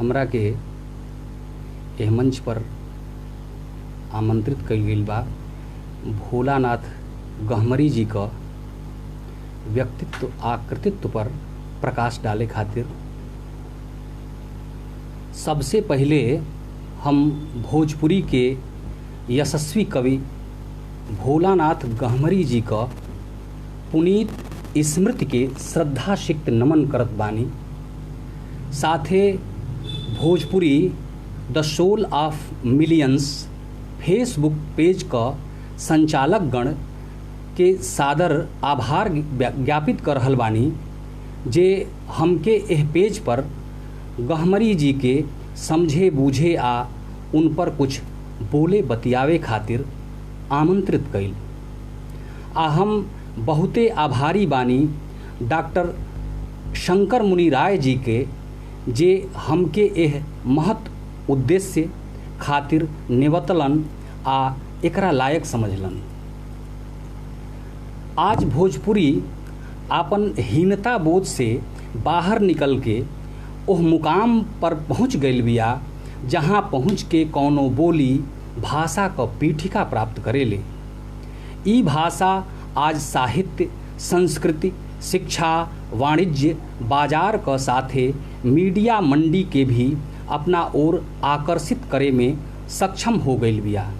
हमरा के एह मंच पर आमंत्रित कइल गइल बा भोलानाथ गहमरी जी का व्यक्तित्व आ कृतित्व पर प्रकाश डाले खातिर। सबसे पहले हम भोजपुरी के यशस्वी कवि भोलानाथ गहमरी जी का पुनीत स्मृति के श्रद्धासिक्त नमन करत बानी। साथे भोजपुरी द सोल ऑफ मिलियंस फेसबुक पेज का संचालक गण के सादर आभार ज्ञापित कर रहल बानी जे हमके एह पेज पर गहमरी जी के समझे बूझे आ उन पर कुछ बोले बतियावे खातिर आमंत्रित कइल। आ हम बहुते आभारी बानी डॉक्टर शंकर मुनि राय जी के जे हमके एह महत उद्देश्य खातिर निवतलन आ एकरा लायक समझलन। आज भोजपुरी आपन हीनता बोध से बाहर निकल के ओह मुकाम पर पहुँच गइल बिया जहाँ पहुँच के कौनो बोली भाषा क पीठिका प्राप्त करेले। ई भाषा आज साहित्य, संस्कृति, शिक्षा, वाणिज्य, बाजार क साथे मीडिया मंडी के भी अपना ओर आकर्षित करे में सक्षम हो गइल बिया।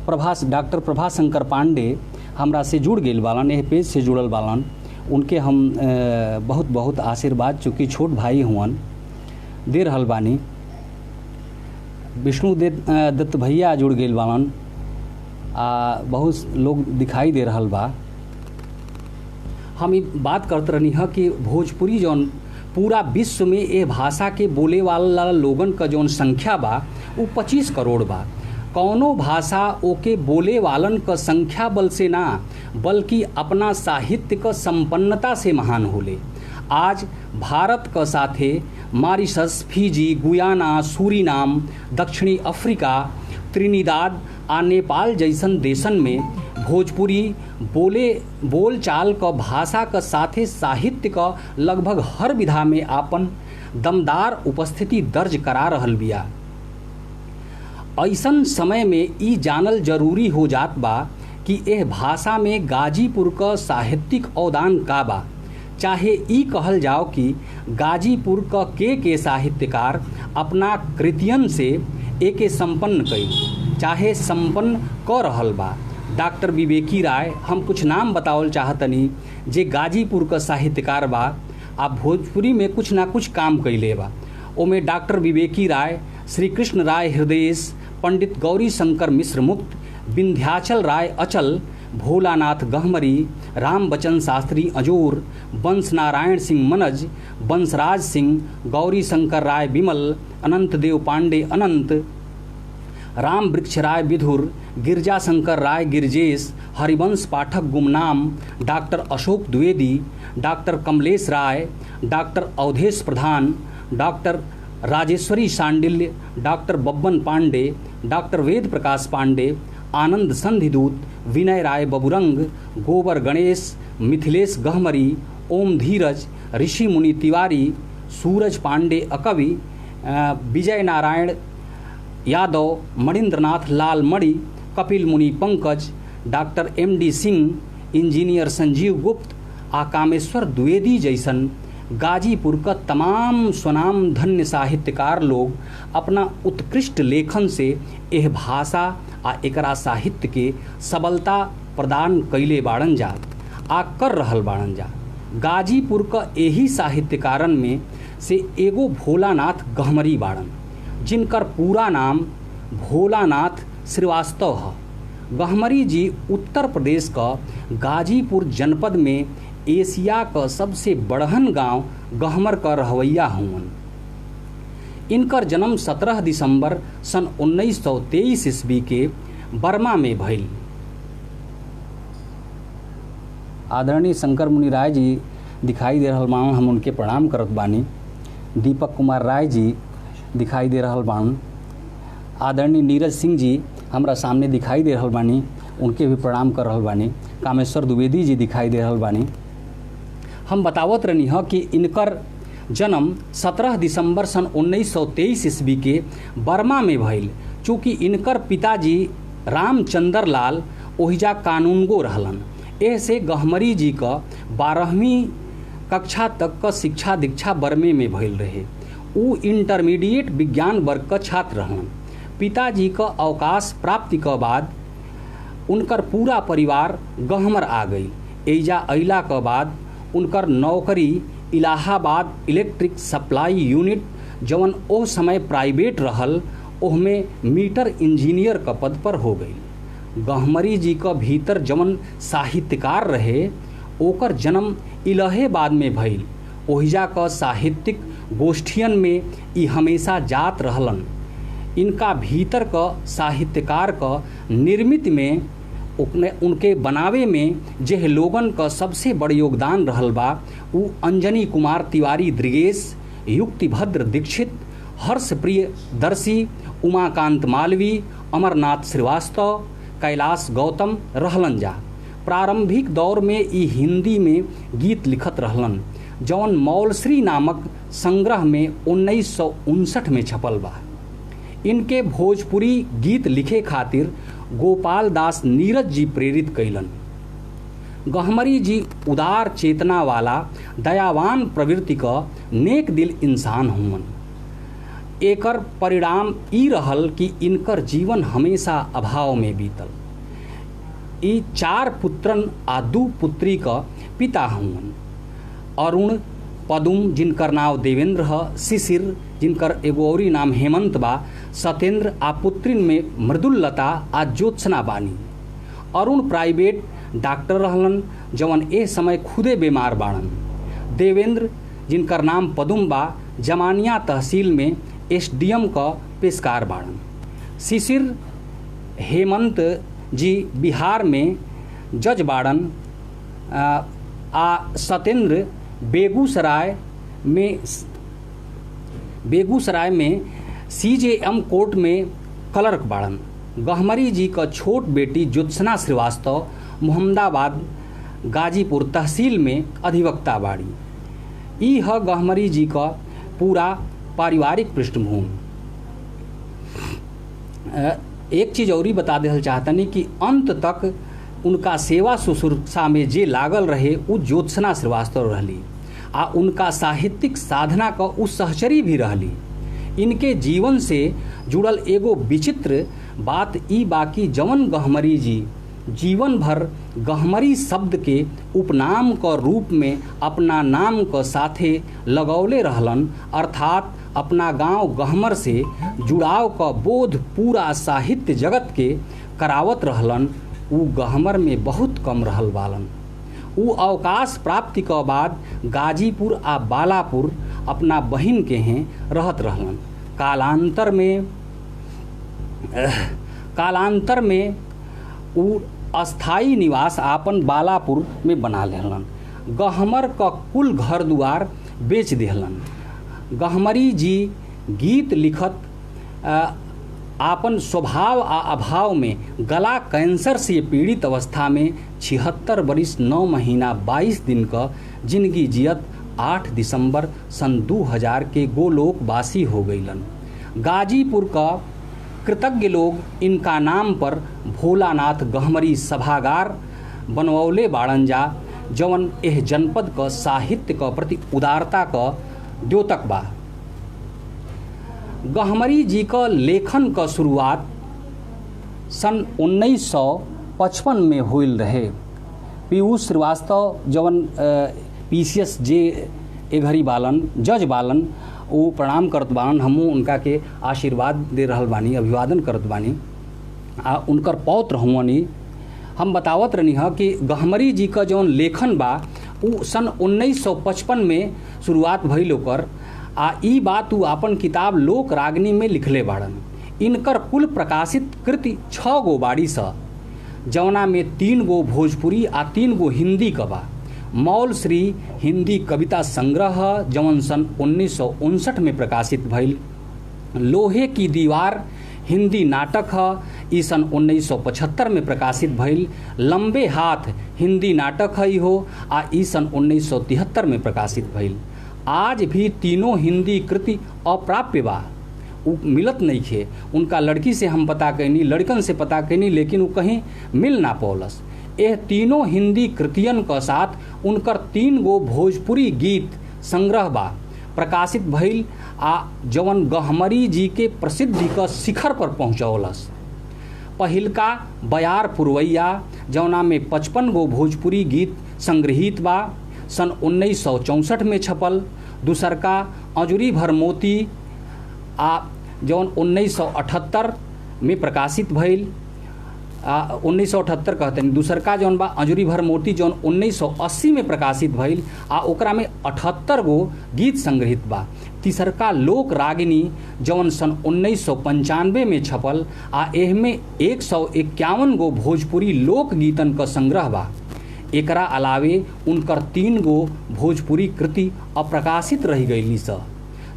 डॉक्टर प्रभाशंकर पांडे हमरा से जुड़ गइल बालन, एह पेज से जुड़ल बालन। उनके हम बहुत बहुत आशीर्वाद, चूँकि छोट भाई हुअन, दे रहल बानी। विष्णु दत्त भैया जुड़ गइल बालन आ बहुत लोग दिखाई दे रहल बा। हम बात करत रहनी है कि भोजपुरी जौन पूरा विश्व में ए भाषा के बोले वाला लोगन का जौन संख्या बा वो 25 करोड़ बा। कौनो भाषा ओके बोले वालन का संख्या बल से ना बल्कि अपना साहित्य का संपन्नता से महान होले। आज भारत का साथे मॉरिशस, फिजी, गुयाना, सूरीनाम, दक्षिणी अफ्रीका, त्रिनिदाद आ नेपाल जैसन देशन में भोजपुरी बोल चाल क भाषा क साथे साहित्य क लगभग हर विधा में आपन दमदार उपस्थिति दर्ज करा रहल बिया। ऐसन समय में ई जानल जरूरी हो जात बा कि एह भाषा में गाजीपुर क साहित्यिक अवदान का बा। चाहे ई कहल जाओ कि गाजीपुर के साहित्यकार अपना कृतियन से एके संपन्न कई, चाहे संपन्न क रहल बा। डॉक्टर विवेकी राय, हम कुछ नाम बतावल चाहतनी जे गाजीपुर का साहित्यकार बा आ भोजपुरी में कुछ ना कुछ काम कइले बा। ओमे डॉक्टर विवेकी राय, श्री कृष्ण राय हृदयेश, पंडित गौरी शंकर मिश्र मुक्त, विंध्याचल राय अचल, भोलानाथ गहमरी, राम बचन शास्त्री अजोर, वंश नारायण सिंह मनज, वंशराज सिंह, गौरी शंकर राय विमल, अनंत देव पांडे अनंत, राम वृक्ष राय विधुर, गिरजा Shankar Rai Girjesh, Harivansh Pathak Gumnam, doctor Ashok Dwivedi, doctor Kamlesh Rai, doctor Awadhesh Pradhan, doctor Rajeshwari Sandilya, doctor Babban Pandey, doctor Ved Prakash Pandey, आनंद संधिदूत, विनय राय बबुरंग, गोबर गणेश, मिथिलेश गहमरी, ओम धीरज, ऋषि मुनि तिवारी, सूरज पांडे अकवि, विजय नारायण यादव, मणिंद्रनाथ लाल मणि, कपिल मुनि Pankaj, doctor MD Singh, engineer Sanjeev गुप्त आ कामेश्वर द्विवेदी जैसन गाजीपुर का तमाम स्वनाम धन्य साहित्यकार लोग अपना उत्कृष्ट लेखन से एह भाषा आ एकरा साहित्य के सबलता प्रदान कइले बाड़न जा आ कर रहल बाड़न जा। गाजीपुर का यही साहित्यकारन में से एगो भोलानाथ गहमरी बाड़न, जिनकर पूरा नाम भोलानाथ श्रीवास्तव है। गहमरी जी उत्तर प्रदेश का गाजीपुर जनपद में एशिया का सबसे बड़हन गांव गहमर का रहवैया हुवन। इनकर जन्म 17 दिसंबर सन 1923 ईस्वी के बर्मा में भइल। आदरणीय शंकर मुनि राय जी दिखाई दे रहल बान, हम उनके प्रणाम करत बानी। दीपक कुमार राय जी दिखाई दे रहल बान। आदरणीय नीरज सिंह जी हमरा सामने दिखाई दे रहल बानी, उनके भी प्रणाम कर रहल बानी। कामेश्वर द्विवेदी जी दिखाई दे रहल बानी। हम बतावत रहनी ह कि इनकर जन्म 17 दिसंबर सन 1923 ईस्वी के बर्मा में भइल। चूँकि इनकर पिताजी रामचंद्र लाल ओहिजा कानूनगो रहलन, एह से गहमरी जी का 12वीं कक्षा तक का शिक्षा दीक्षा बर्मे में भइल रहे। उ इंटरमीडिएट विज्ञान वर्ग का छात्र रहलन। पिताजी का अवकाश प्राप्ति के बाद उनकर पूरा परिवार गहमर आ गई। एजा अइला के बाद उनकर नौकरी इलाहाबाद इलेक्ट्रिक सप्लाई यूनिट जवन ओ समय प्राइवेट रहल, ओहमे मीटर इंजीनियर का पद पर हो गई। गहमरी जी का भीतर जवन साहित्यकार रहे, ओकर जन्म इलाहाबाद में भइल। ओहिजा का साहित्यिक गोष्ठियन में ई हमेशा जात रहलन। इनका भीतर का साहित्यकार का निर्मित में उनके बनावे में जेह लोगन का सबसे बड़ योगदान रहल बा, उ अंजनी कुमार तिवारी द्रिगेश, युक्तिभद्र दीक्षित, हर्षप्रिय दर्शी, उमाकांत मालवी, अमरनाथ श्रीवास्तव, कैलाश गौतम रहलन जा। प्रारंभिक दौर में ई हिंदी में गीत लिखत रहलन, जौन मौलश्री नामक संग्रह में 1959 में छपल बा। इनके भोजपुरी गीत लिखे खातिर गोपाल दास नीरज जी प्रेरित कैलन। गहमरी जी उदार चेतना वाला दयावान प्रवृत्ति का नेक दिल इंसान हुवन। एकर परिणाम ई रहल कि इनकर जीवन हमेशा अभाव में बीतल। ई 4 पुत्रन आ 2 पुत्री का पिता हुवन। अरुण, पदुम जिनकर नाम देवेंद्र ह, शिशिर जिनकर एगो औरी नाम हेमंत बा, सत्येंद्र आ पुत्रिन में मृदुलता आ ज्योत्सना बानी। अरुण प्राइवेट डॉक्टर रहलन, जवन ए समय खुदे बीमार बाड़न। देवेंद्र जिनकर नाम पदुम बा, जमानिया तहसील में एसडीएम का पेशकार बाड़न। शिशिर हेमंत जी बिहार में जज बाड़न। आ सत्येंद्र बेगूसराय में सीजेएम कोर्ट में क्लर्क बाड़न। गहमरी जी का छोट बेटी ज्योत्सना श्रीवास्तव मोहम्मदाबाद गाजीपुर तहसील में अधिवक्ता बाड़ी। ई ह गहमरी जी का पूरा पारिवारिक पृष्ठभूमि। एक चीज़ और ही बता देना चाहतनी कि अंत तक उनका सेवा शुश्रूषा में जे लागल रहे उ ज्योत्सना श्रीवास्तव रहली, आ उनका साहित्यिक साधना का उ सहचरी भी रहली। इनके जीवन से जुड़ल एगो विचित्र बात ई बाकी जवन गहमरी जी जीवन भर गहमरी शब्द के उपनाम का रूप में अपना नाम का साथे लगौले रहलन, अर्थात अपना गांव गहमर से जुड़ाव का बोध पूरा साहित्य जगत के करावत रहलन। उ गहमर में बहुत कम रहल बालन। उ अवकाश प्राप्ति के बाद गाजीपुर आ बालापुर अपना बहिन के हैं रहत रहलन। कालांतर में उ अस्थाई निवास आपन बालापुर में बना लेहलन। गहमर का कुल घर दुआर बेच देहलन। गहमरी जी गीत लिखत आपन स्वभाव आ अभाव में गला कैंसर से पीड़ित अवस्था में 76 बरिस 9 महीना 22 दिन का जिंदगी जियत 8 दिसंबर सन 2000 के गोलोकवासी हो गईलन। गाजीपुर का कृतज्ञ लोग इनका नाम पर भोलानाथ गहमरी सभागार बनवौले बाड़न जा, जवन एह जनपद का साहित्य का प्रति उदारता का द्योतक बा। गहमरी जी का लेखन का शुरुआत सन 1955 में होइल रहे। पीयूष श्रीवास्तव जवन पीसीएस जे एघरी बालन जज बालन, वो प्रणाम करत बानी। हमू उनका के आशीर्वाद दे रहल बानी, अभिवादन करत बानी। आ उनकर पौत्र हुआनी। हम बतावत रहनी है कि गहमरी जी का जौन लेखन बा उ सन 1955 में शुरुआत भइल ओकर। आ ई बात उ आपन किताब लोक रागनी में लिखले बाड़न। इनकर कुल प्रकाशित कृति 6 गो बाड़ी स, जौना में 3 गो भोजपुरी आ 3 गो हिंदी का बा। मौल श्री हिंदी कविता संग्रह जवन सन 1959 में प्रकाशित भइल। लोहे की दीवार हिंदी नाटक है, ई सन 1975 में प्रकाशित भइल। लंबे हाथ हिंदी नाटक है हो, आ ई सन 1973 में प्रकाशित भइल। आज भी तीनों हिंदी कृति अप्राप्य बा, उ मिलत नहीं थे। उनका लड़की से हम पता कैनी, लड़कन से पता कैनी, लेकिन वो कहीं मिल ना पौलस। यह तीनों हिंदी कृतियन का साथ उनकर 3 गो भोजपुरी गीत संग्रह बा प्रकाशित भइल आ जवन गहमरी जी के प्रसिद्धि का शिखर पर पहुँचौलस। पहिलका बयार पुरवैया जौना में 55 गो भोजपुरी गीत संग्रहित बा, सन 1964 में छपल। दूसरका अजूरी भर मोती आ जौन 1978 में प्रकाशित भइल, 1978 कहते हैं। दूसरका जौन बा अजूरी भर मोती जौन 1980 में प्रकाशित भइल आ ओकरा में 78 गो गीत संग्रहित बा। तीसरका लोक रागिनी जौन सन 1995 में छपल आ एह में 151 गो भोजपुरी लोक गीतन का संग्रह बा। एकरा अलावे उनकर 3 गो भोजपुरी कृति अप्रकाशित रह गई स,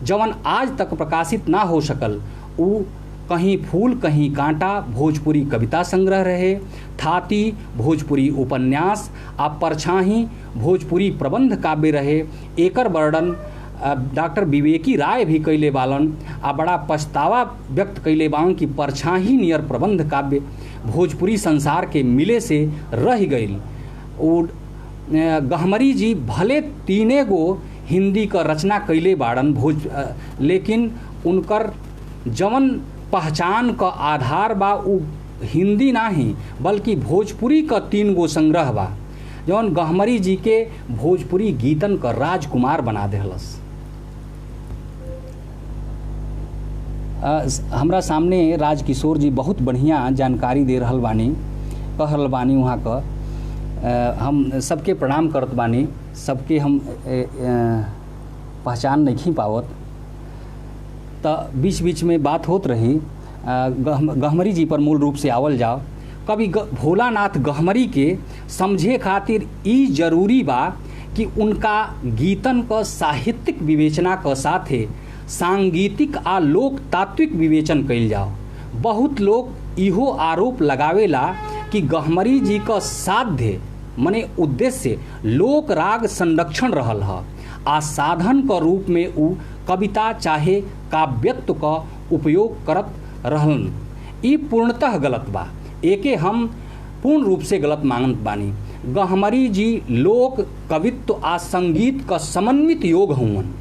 जवन आज तक प्रकाशित ना हो सकल। उ कहीं फूल कहीं कांटा भोजपुरी कविता संग्रह रहे, थाती भोजपुरी उपन्यास आ परछाही भोजपुरी प्रबंध काव्य रहे। एकर वर्णन डॉक्टर विवेकी राय भी कैले बालन आ बड़ा पछतावा व्यक्त कैले बालन कि परछाही नियर प्रबंध काव्य भोजपुरी संसार के मिले से रह गई। और गहमरी जी भले 3 गो हिंदी का रचना कैले बाड़न लेकिन उनकर जवन पहचान का आधार बा उ हिंदी नाही बल्कि भोजपुरी का 3 गो संग्रह बा, जौन गहमरी जी के भोजपुरी गीतन का राजकुमार बना देहलस। हमरा सामने राजकिशोर जी बहुत बढ़िया जानकारी दे रहल बानी, कह रहल बानी वहाँ का। हम सबके प्रणाम करत बानी, सबके हम पहचान नहीं पावत, तो बीच बीच में बात होत रही। गहमरी जी पर मूल रूप से आवल जाओ। कवि भोलानाथ गहमरी के समझे खातिर ई जरूरी बा कि उनका गीतन का साहित्यिक विवेचना का साथे सांगीतिक आ लोक तात्विक विवेचन कइल जाओ। बहुत लोग इहो आरोप लगावेला कि गहमरी जी का साध्य मने उद्देश्य लोक राग संरक्षण रहल ह आ साधन का रूप में उ कविता चाहे काव्यत्व का उपयोग करत रहलन। ई पूर्णतः गलत बा, एके हम पूर्ण रूप से गलत मानत बानी। गहमरी जी लोक कवित्व आ संगीत का समन्वित योग हुवन,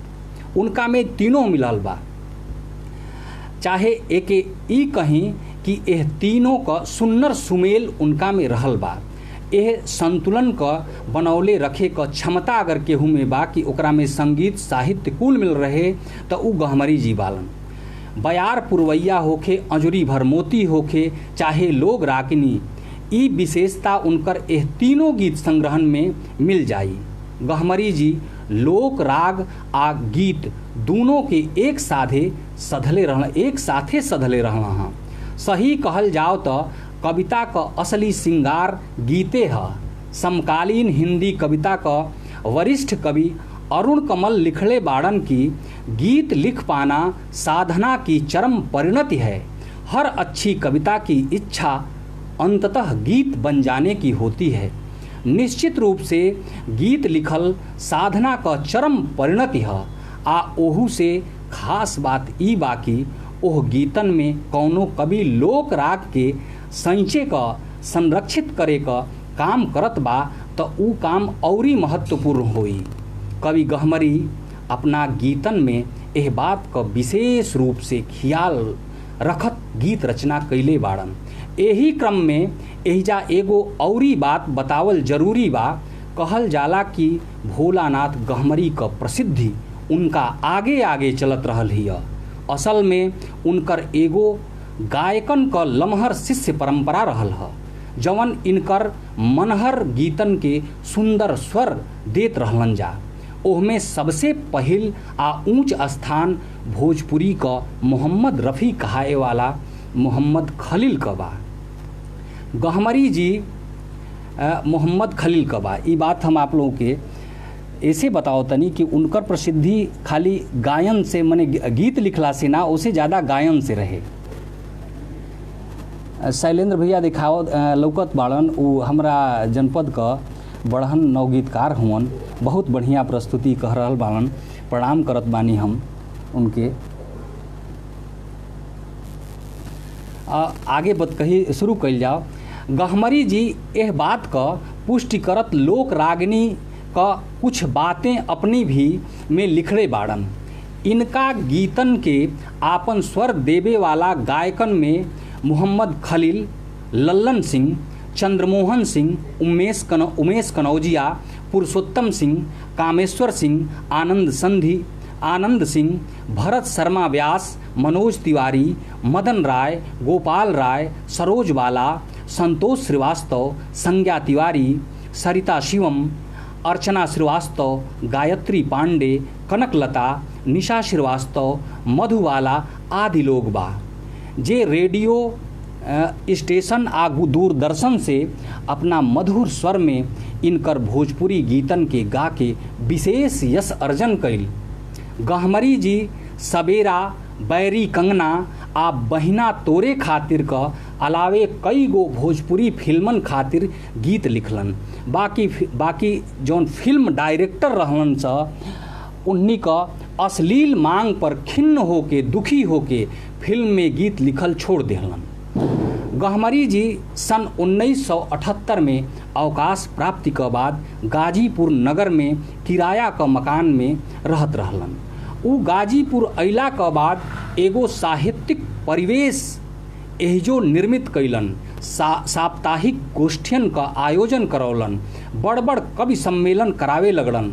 उनका में तीनों मिलल बा। चाहे एके ई कहीं कि यह तीनों का सुन्नर सुमेल उनका में रहल बा। यह संतुलन का बनौले रखे का क्षमता अगर केहू में बा कि ओकरा में संगीत साहित्य कुल मिल रहे तो उ गहमरी जी बालन। बयार पुरवैया होखे, अजूरी भर मोती होखे, चाहे लोक रागिनी, ई विशेषता उनकर यह तीनों गीत संग्रहण में मिल जाई। गहमरी जी लोक राग आ गीत दोनों के एक साथे सधले रहल हैं। सही कहल जाओ तो कविता का असली श्रृंगार गीते है। समकालीन हिंदी कविता का वरिष्ठ कवि अरुण कमल लिखले बाड़न की गीत लिख पाना साधना की चरम परिणति है। हर अच्छी कविता की इच्छा अंततः गीत बन जाने की होती है। निश्चित रूप से गीत लिखल साधना का चरम परिणति है। आ ओहू से खास बात ई बाकी ओह गीतन में कौनो कवि लोक राग के संचय का संरक्षित करे का काम करत बा तो ऊ काम औरी महत्वपूर्ण होई। कवि गहमरी अपना गीतन में एह बात का विशेष रूप से ख्याल रखत गीत रचना कैले बाड़न। यही क्रम में एहिजा एगो औरी बात बतावल जरूरी बा। कहल जाला कि भोलानाथ गहमरी का प्रसिद्धि उनका आगे आगे चलत रहल हिय। असल में उनकर एगो गायकन का लमहर शिष्य परंपरा रहल ह, जवन इनकर मनहर गीतन के सुंदर स्वर देत रहलन जा। ओहमें सबसे पहिल आ ऊंच स्थान भोजपुरी का मोहम्मद रफ़ी कहाए वाला मोहम्मद खलील का बा। गहमरी जी मोहम्मद खलील का बा। ई बात हम आप लोगों के ऐसे बताओ तनी कि उनकर प्रसिद्धि खाली गायन से माने गीत लिखला से ना, उससे ज़्यादा गायन से रहे। शैलेंद्र भैया दिखाओ लौकत बाड़न, उ हमरा जनपद का बढ़हन नवगीतकार हुवन, बहुत बढ़िया प्रस्तुति कह रहल बाड़न। प्रणाम करत बानी हम उनके। आगे बत कही शुरू कल जाओ। गहमरी जी यह बात का पुष्टि करत लोक रागिनी का कुछ बातें अपनी भी में लिखले बाड़न। इनका गीतन के आपन स्वर देवे वाला गायकन में मोहम्मद खलील, लल्लन सिंह, चंद्रमोहन सिंह, उमेश कनौजिया, पुरुषोत्तम सिंह, कामेश्वर सिंह, आनंद सिंह, भरत शर्मा व्यास, मनोज तिवारी, मदन राय, गोपाल राय, सरोज बाला, संतोष श्रीवास्तव, संज्ञा तिवारी, सरिता शिवम, अर्चना श्रीवास्तव, गायत्री पांडे, कनकलता, निशा श्रीवास्तव, मधुबाला आदि लोग बा जे रेडियो स्टेशन आ दूरदर्शन से अपना मधुर स्वर में इनकर भोजपुरी गीतन के गा के विशेष यश अर्जन कैल। गहमरी जी सबेरा, बैरी कंगना आ बहिना तोरे खातिर का अलावे कई गो भोजपुरी फिल्मन खातिर गीत लिखलन। बाकी जौन फिल्म डायरेक्टर रहलन उन्हीं का अश्लील मांग पर खिन्न होके दुखी होके फिल्म में गीत लिखल छोड़ देहलन। गहमरी जी सन 1978 में अवकाश प्राप्ति के बाद गाजीपुर नगर में किराया का मकान में रहत रहलन। उ गाजीपुर अइला के बाद एगो साहित्यिक परिवेश एहजो निर्मित कैलन। साप्ताहिक गोष्ठियन का आयोजन करौलन, बड़ बड़ कवि सम्मेलन करावे लगलन।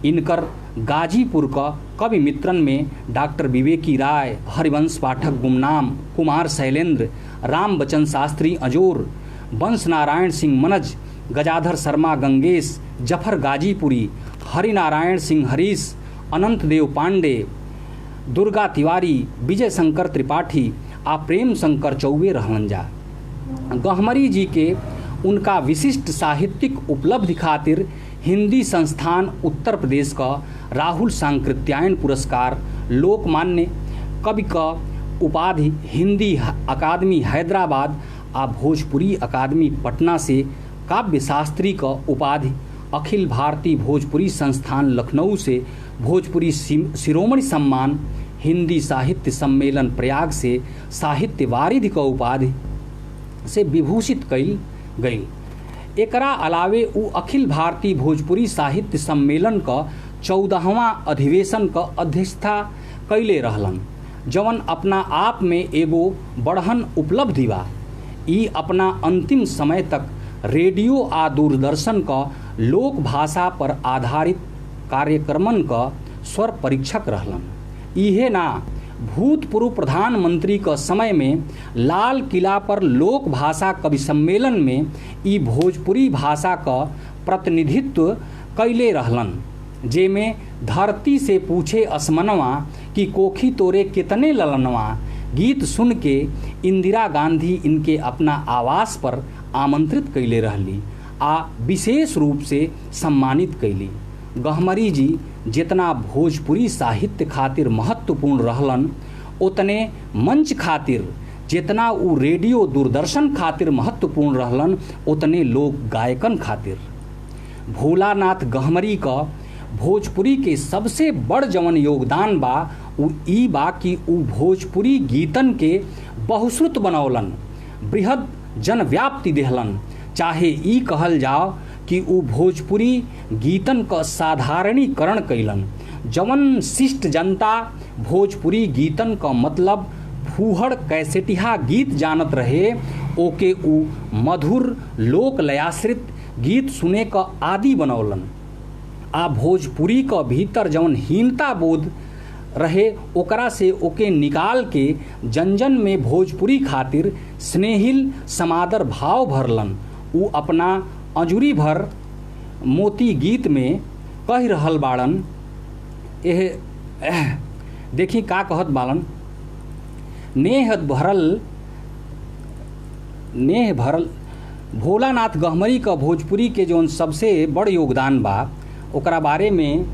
इनकर गाजीपुर का कवि मित्रन में डॉक्टर विवेकी राय, हरिवंश पाठक गुमनाम, कुमार शैलेंद्र, राम बचन शास्त्री अजोर, वंश नारायण सिंह मनज, गजाधर शर्मा गंगेश, जफर गाजीपुरी, हरिनारायण सिंह हरीश, अनंत देव पांडे, दुर्गा तिवारी, विजय शंकर त्रिपाठी आ प्रेम शंकर चौबे रहलन जा। गहमरी जी के उनका विशिष्ट साहित्यिक उपलब्धि खातिर हिंदी संस्थान उत्तर प्रदेश का राहुल सांकृत्यायन पुरस्कार, लोकमान्य कवि का उपाधि, हिंदी अकादमी हैदराबाद आ भोजपुरी अकादमी पटना से काव्य शास्त्री का उपाधि, अखिल भारतीय भोजपुरी संस्थान लखनऊ से भोजपुरी शिरोमणि सम्मान, हिंदी साहित्य सम्मेलन प्रयाग से साहित्य वारिधि का उपाधि से विभूषित कइल गई। एकरा अलावे उ अखिल भारतीय भोजपुरी साहित्य सम्मेलन का 14वां अधिवेशन का अध्यक्षता कैले रहलन, जवन अपना आप में एगो बढ़हन उपलब्धि बा। ई अपना अंतिम समय तक रेडियो आ दूरदर्शन का लोक भाषा पर आधारित कार्यक्रमन का स्वर परीक्षक रहलन। इहे ना भूतपूर्व प्रधानमंत्री का समय में लाल किला पर लोक भाषा कवि सम्मेलन में ई भोजपुरी भाषा का प्रतिनिधित्व कैले रहलन, जेमें धरती से पूछे असमनवा कि कोखी तोरे कितने ललनवा गीत सुन के इंदिरा गांधी इनके अपना आवास पर आमंत्रित कैले रहली आ विशेष रूप से सम्मानित कैली। गहमरी जी जितना भोजपुरी साहित्य खातिर महत्वपूर्ण रहलन, उतने मंच खातिर जितना उ रेडियो दूरदर्शन खातिर महत्वपूर्ण रहलन, उतने लोक गायकन खातिर। भोलानाथ गहमरी का भोजपुरी के सबसे बड़ जवन योगदान बा उ ई बा कि उ भोजपुरी गीतन के बहुश्रुत बनौलन, बृहद जनव्याप्ति देहलन। चाहे ई कहल जाओ कि उ भोजपुरी गीतन का साधारणीकरण कैलन। जवन शिष्ट जनता भोजपुरी गीतन का मतलब फूहड़ कैसेटिहा गीत जानत रहे, ओके उ मधुर लोक लयाश्रित गीत सुने का आदि बनौलन। आ भोजपुरी का भीतर जवन हीनता बोध रहे ओकरा से ओके निकाल के जन में भोजपुरी खातिर स्नेहिल समादर भाव भरलन। उ अपना अजूरी भर मोती गीत में कह रहल बाड़न। देखी का कहत बाड़न, नेह भरल भोलानाथ गहमरी का भोजपुरी के जौन सबसे बड़ योगदान बा ओकरा बारे में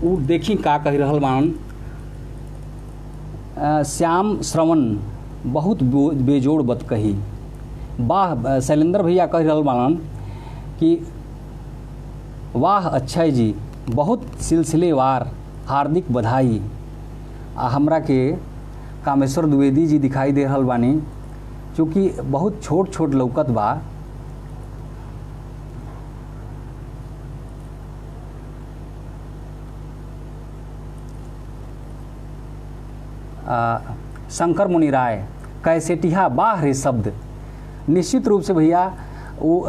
उ देखी का कह रहल बाड़न। श्याम श्रवण बहुत बेजोड़ बत कही। वाह शैलेंद्र भैया कह रहल बाड़न कि वाह अक्षय जी बहुत सिलसिलेवार हार्दिक बधाई। हमरा के कामेश्वर द्विवेदी जी दिखाई दे रहल बानी, चूँकि बहुत छोट छोट लौकत बा। शंकर मुनि राय, कैसेटिया बाह रे शब्द। निश्चित रूप से भैया वो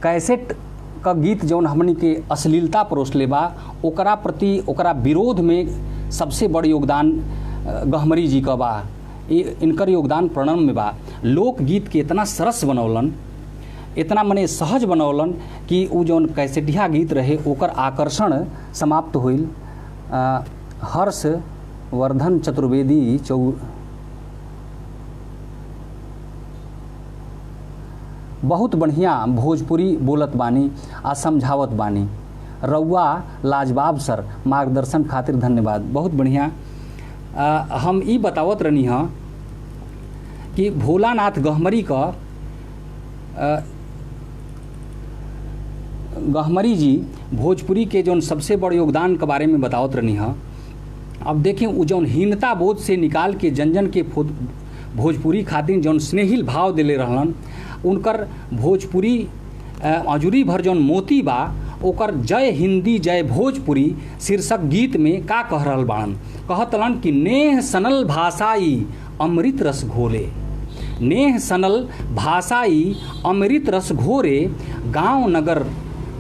कैसेट का गीत जौन हमनी के अश्लीलता परोसले बा, ओकरा प्रति ओकरा विरोध में सबसे बड़ योगदान गहमरी जी का बा। इनकर योगदान प्रणम में बा। लोकगीत के इतना सरस बनौलन, इतना मने सहज बनौलन कि उ जौन कैसेटिया गीत रहे ओकर आकर्षण समाप्त होइल। हर्ष वर्धन चतुर्वेदी बहुत बढ़िया भोजपुरी बोलत बानी आ समझावत बानी। रउआ लाजवाब सर, मार्गदर्शन खातिर धन्यवाद। बहुत बढ़िया। हम ई बतावत रहनी हाँ कि भोलानाथ गहमरी का गहमरी जी भोजपुरी के जौन सबसे बड़ योगदान के बारे में बतावत रहनी हाँ। अब देखें वो जौन हीनता बोध से निकाल के जन जन के भोजपुरी खातिर जौन स्नेहिल भाव दिले रहलन, उनकर भोजपुरी अजूरी भर जौन मोती बा ओकर जय हिंदी जय भोजपुरी शीर्षक गीत में का कह रहल बाड़न। कहतलन कि नेह सनल भाषाई अमृत रस घोरे, नेह सनल भाषाई अमृत रस घोरे, गांव नगर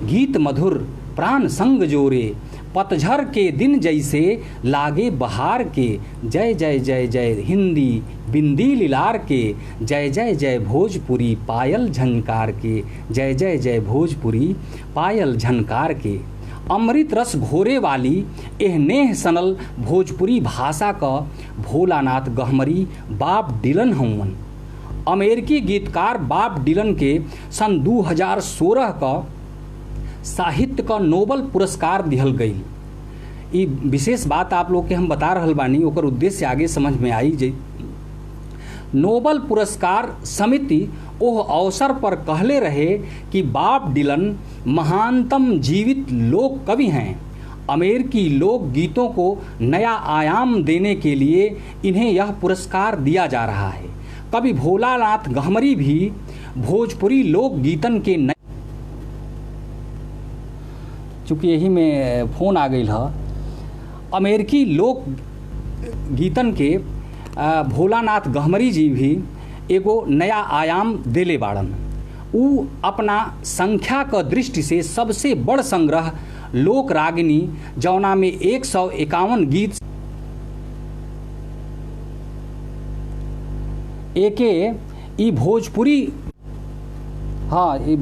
गीत मधुर प्राण संग जोरे, पतझर के दिन जैसे लागे बहार के, जय जय जय जय हिंदी बिंदी लिलार के, जय जय जय भोजपुरी पायल झनकार के, जय जय जय भोजपुरी पायल झनकार के। अमृत रस घोरे वाली एह नेह सनल भोजपुरी भाषा का भोलानाथ गहमरी बॉब डिलन हवन। अमेरिकी गीतकार बॉब डिलन के सन 2016 का साहित्य का नोबल पुरस्कार दिहल गई। ये विशेष बात आप लोग के हम बता रहल बानी, ओकर उद्देश्य आगे समझ में आई जाई। नोबल पुरस्कार समिति ओह अवसर पर कहले रहे कि बॉब डिलन महानतम जीवित लोक कवि हैं। अमेरिकी लोक गीतों को नया आयाम देने के लिए इन्हें यह पुरस्कार दिया जा रहा है। कवि भोलानाथ गहमरी भी भोजपुरी लोक गीतन के नए, चूँकि यही में फ़ोन आ गई है, अमेरिकी लोक गीतन के भोलानाथ गहमरी जी भी एगो नया आयाम देले बाड़न। उ अपना संख्या क दृष्टि से सबसे बड़ संग्रह लोक रागिनी जौना में 151 गीत एके ई भोजपुरी, हाँ ये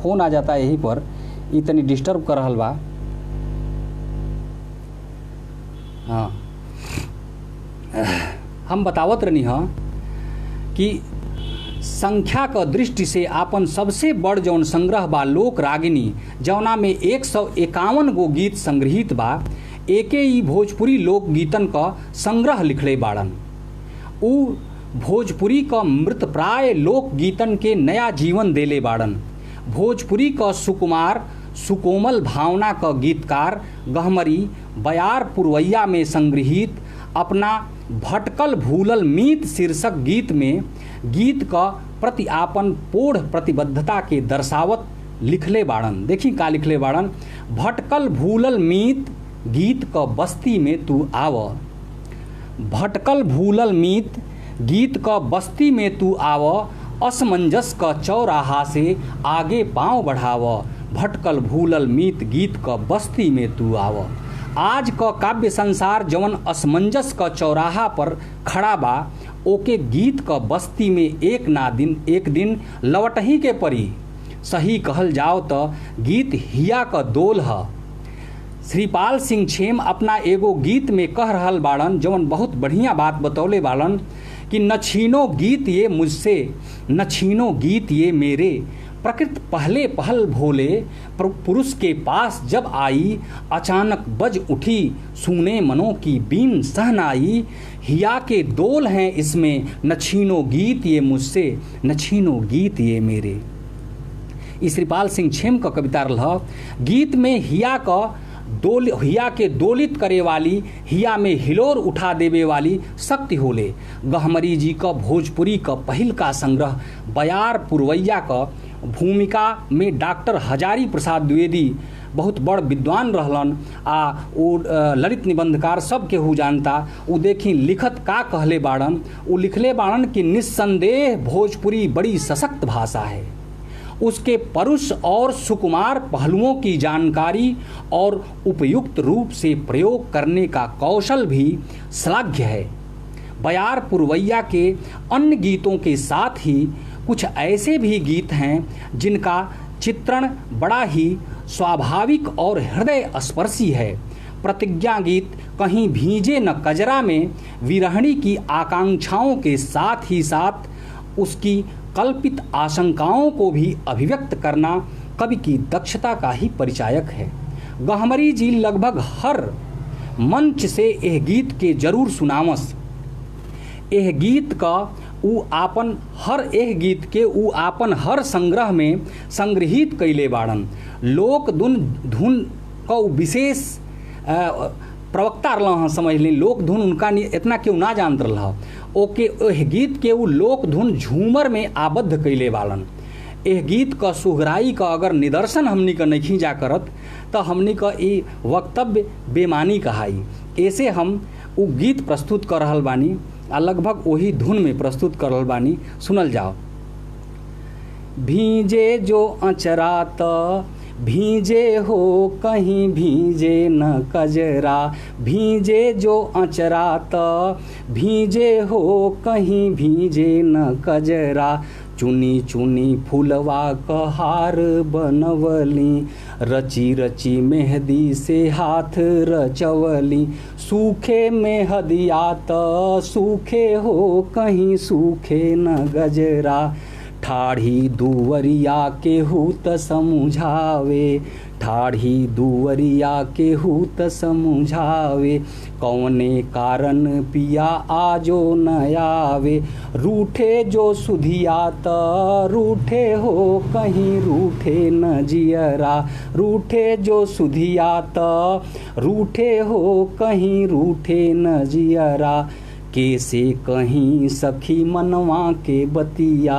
फ़ोन आ जाता है यहीं पर, ये तनी डिस्टर्ब कर रहल बा। हाँ हम बतावत रहनी हाँ कि संख्या क दृष्टि से आपन सबसे बड़ जौन संग्रह बा लोक रागिनी जौना में 151 गो गीत संग्रहित बा, एके ई भोजपुरी लोक गीतन क संग्रह लिखले बाड़न। उ भोजपुरी क मृत प्राय लोक गीतन के नया जीवन देले बाड़न। भोजपुरी क सुकुमार सुकोमल भावना क गीतकार गहमरी बयार पुरवैया में संग्रहित अपना भटकल भूलल मीत शीर्षक गीत में गीत क प्रति आपन पोढ़ प्रतिबद्धता के दर्शावत लिखले बाड़न। देखी का लिखले बाड़न। भटकल भूलल मीत गीत क बस्ती में तू आव, भटकल भूलल मीत गीत क बस्ती में तू आव, असमंजस क चौराहा से आगे पांव बढ़ाव, भटकल भूलल मीत गीत क बस्ती में तू आव। आज क काव्य संसार जवन असमंजस क चौराहा पर खड़ा बा, ओके गीत क बस्ती में एक दिन लवटही के परी। सही कहल जाओ तो गीत हिया क दोल ह। श्रीपाल सिंह छेम अपना एगो गीत में कह रहल बाड़न, जवन बहुत बढ़िया बात बतौले बाड़न कि न छीनो गीत ये मुझसे, न छीनो गीत ये मेरे, प्रकृत पहले पहल भोले पुरुष के पास जब आई, अचानक बज उठी सूने मनों की बीन सहनाई, हिया के दोल हैं इसमें, न छीनो गीत ये मुझसे, न छीनो गीत ये मेरे। ई श्रीपाल सिंह छेम का कविता रहा। गीत में हिया के दोलित करे वाली, हिया में हिलोर उठा देवे वाली शक्ति होले। गहमरी जी का भोजपुरी का पहिल का संग्रह बयार पुरवैया का भूमिका में डॉक्टर हजारी प्रसाद द्विवेदी बहुत बड़ विद्वान रहलन आ वो ललित निबंधकार सब केहू जानता। वो देखी लिखत का कहले बाड़न, वो लिखले बाड़न कि निस्संदेह भोजपुरी बड़ी सशक्त भाषा है। उसके परुष और सुकुमार पहलुओं की जानकारी और उपयुक्त रूप से प्रयोग करने का कौशल भी श्लाघ्य है। बयार पुरवैया के अन्य गीतों के साथ ही कुछ ऐसे भी गीत हैं जिनका चित्रण बड़ा ही स्वाभाविक और हृदय स्पर्शी है। प्रतिज्ञा गीत कहीं भीजे न कजरा में विरहणी की आकांक्षाओं के साथ ही साथ उसकी कल्पित आशंकाओं को भी अभिव्यक्त करना कवि की दक्षता का ही परिचायक है। गहमरी जी लगभग हर मंच से यह गीत के जरूर सुनावस। यह गीत का उ आपन हर संग्रह में संग्रहित कैले बाड़न। लोक धुन का विशेष प्रवक्ता रहा, समझ लें। लोक धुन उनका इतना क्यों ना जानत रहा। ओके एह गीत के वो लोक धुन झूमर में आबद्ध कैले बाड़न। एह गीत का सुहराई का अगर निदर्शन हमनी का नहीं जा करत तो हमनी का ये वक्तव्य बेमानी कहाई। ऐसे हम वो गीत प्रस्तुत कर रहल बानी आ लगभग वही धुन में प्रस्तुत कर रहल बानी। सुनल जाओ। भीजे जो अचरा त भीजे हो कहीं भीजे न कजरा, भीजे जो अचरा त भीजे हो कहीं भीजे न कजरा। चुनी चुनी फूलवा क हार बनवली, रची रची मेहंदी से हाथ रचवली। सूखे मेहदिया त सूखे हो कहीं सूखे न गजरा। ठाढ़ी दुवरिया केहू त समुझावे, ठाढ़ी दुवरिया केहू त समुझावे। कौने कारण पिया आजो न आवे, रूठे जो सुधिया त रूठे हो कहीं रूठे न जियरा। रूठे जो सुधिया त रूठे हो कहीं रूठे न जियरा। कैसे कहीं सखी मनवा के बतिया,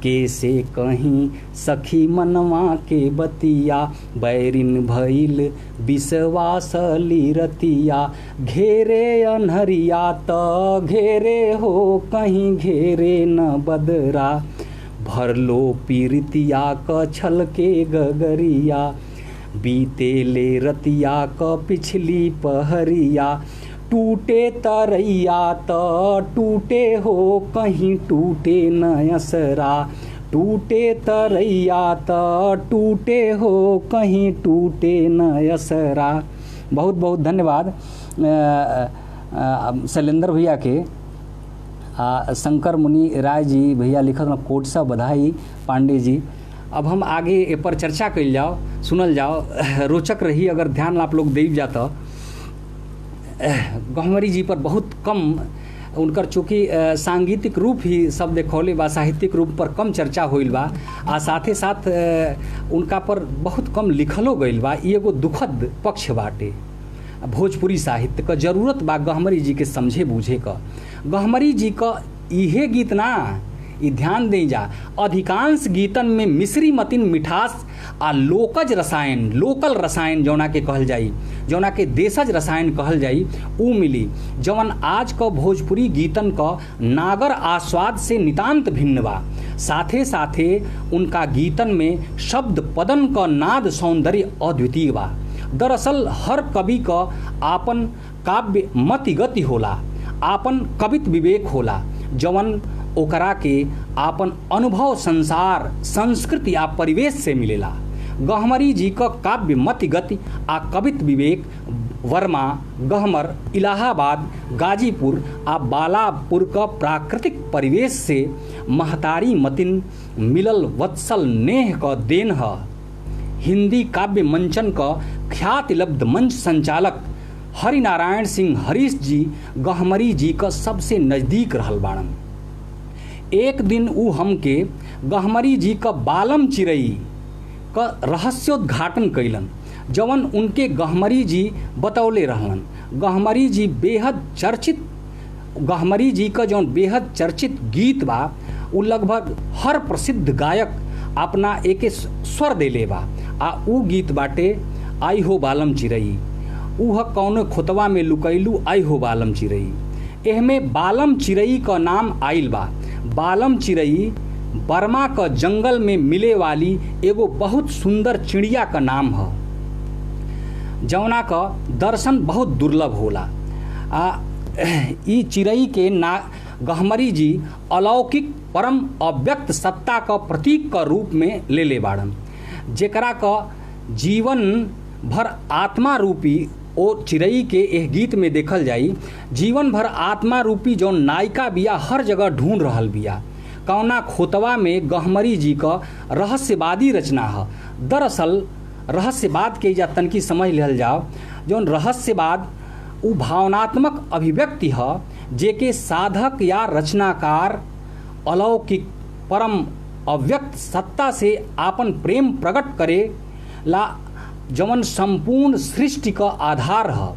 कैसे कहीं सखी मनवा के बतिया। बैरिन भइल विश्वास लीरतिया, घेरे अनहरिया त घेरे हो कहीं घेरे न बदरा। भरलो पीरितिया क छल के गगरिया, बीते ले रतिया क पिछली पहरिया। टूटे तरैया त टूटे हो कहीं टूटे न असरा। टूटे तरैया त टूटे हो कहीं टूटे न असरा। बहुत बहुत धन्यवाद शैलेंद्र भैया के। शंकर मुनि राय जी भैया लिखत न कोट सा बधाई पांडे जी। अब हम आगे ए पर चर्चा कल जाओ, सुनल जाओ, रोचक रही। अगर ध्यान आप लोग देव जाता गहमरी जी पर बहुत कम उनकर चूँकि सांगीतिक रूप ही सब देखौले बा, साहित्यिक रूप पर कम चर्चा होइल बा आ साथे साथ उनका पर बहुत कम लिखलो गइल बा। ये एगो दुखद पक्ष बाटे भोजपुरी साहित्य का। जरूरत बा गहमरी जी के समझे बूझे का। गहमरी जी का इहे गीत ना, ये ध्यान दें जा, अधिकांश गीतन में मिश्री मतिन मिठास आ लोकज रसायन, लोकल रसायन जौना के कहल जाई, जौना के देशज रसायन कहल जाई, ऊ मिली जवन आज का भोजपुरी गीतन का नागर आस्वाद से नितांत भिन्न बा। साथे साथे उनका गीतन में शब्द पदन का नाद सौंदर्य अद्वितीय बा। दरअसल हर कवि का आपन काव्य मति गति होला, आपन कवित विवेक होला, जवन ओकरा के आपन अनुभव संसार संस्कृति आ परिवेश से मिलेला। गहमरी जी का काव्य मति गति आ कवित विवेक वर्मा, गहमर, इलाहाबाद, गाजीपुर आ बालापुर का प्राकृतिक परिवेश से महतारी मतिन मिलल वत्सल नेह का देन है। हिंदी काव्य मंचन का ख्यातिलब्ध मंच संचालक हरिनारायण सिंह हरीश जी गहमरी जी का सबसे नज़दीक रहल बाड़न। एक दिन ऊ हमके गहमरी जी का बालम चिरई का रहस्योद्घाटन कैलन, जवन उनके गहमरी जी बतौले रहलन। गहमरी जी का जौन बेहद चर्चित गीत बा उ लगभग हर प्रसिद्ध गायक अपना एके स्वर देले बा। आ उ गीत बाटे आई हो बालम चिरई, उह कौनो खोतवा में लुकैलू आई हो बालम चिरई। एहमे बालम चिरई का नाम आइल बा। बालम चिरई बर्मा का जंगल में मिले वाली एगो बहुत सुंदर चिड़िया का नाम है, जौना का दर्शन बहुत दुर्लभ होला। ई चिड़ई के गहमरी जी अलौकिक परम अव्यक्त सत्ता का प्रतीक का रूप में ले बाड़न, जेकरा का जीवन भर आत्मा रूपी ओ चिड़ई के एह गीत में देखल जाई। जीवन भर आत्मा रूपी जौन नायिका बिया हर जगह ढूंढ रहल बिया। कौना खोतवा में गहमरी जी का रहस्यवादी रचना है। दरअसल रहस्यवाद के या तनकी समझ लिहल जाओ, जौन रहस्यवाद उ भावनात्मक अभिव्यक्ति है जेके साधक या रचनाकार अलौकिक परम अव्यक्त सत्ता से आपन प्रेम प्रकट करे ला, जवन संपूर्ण सृष्टि का आधार है।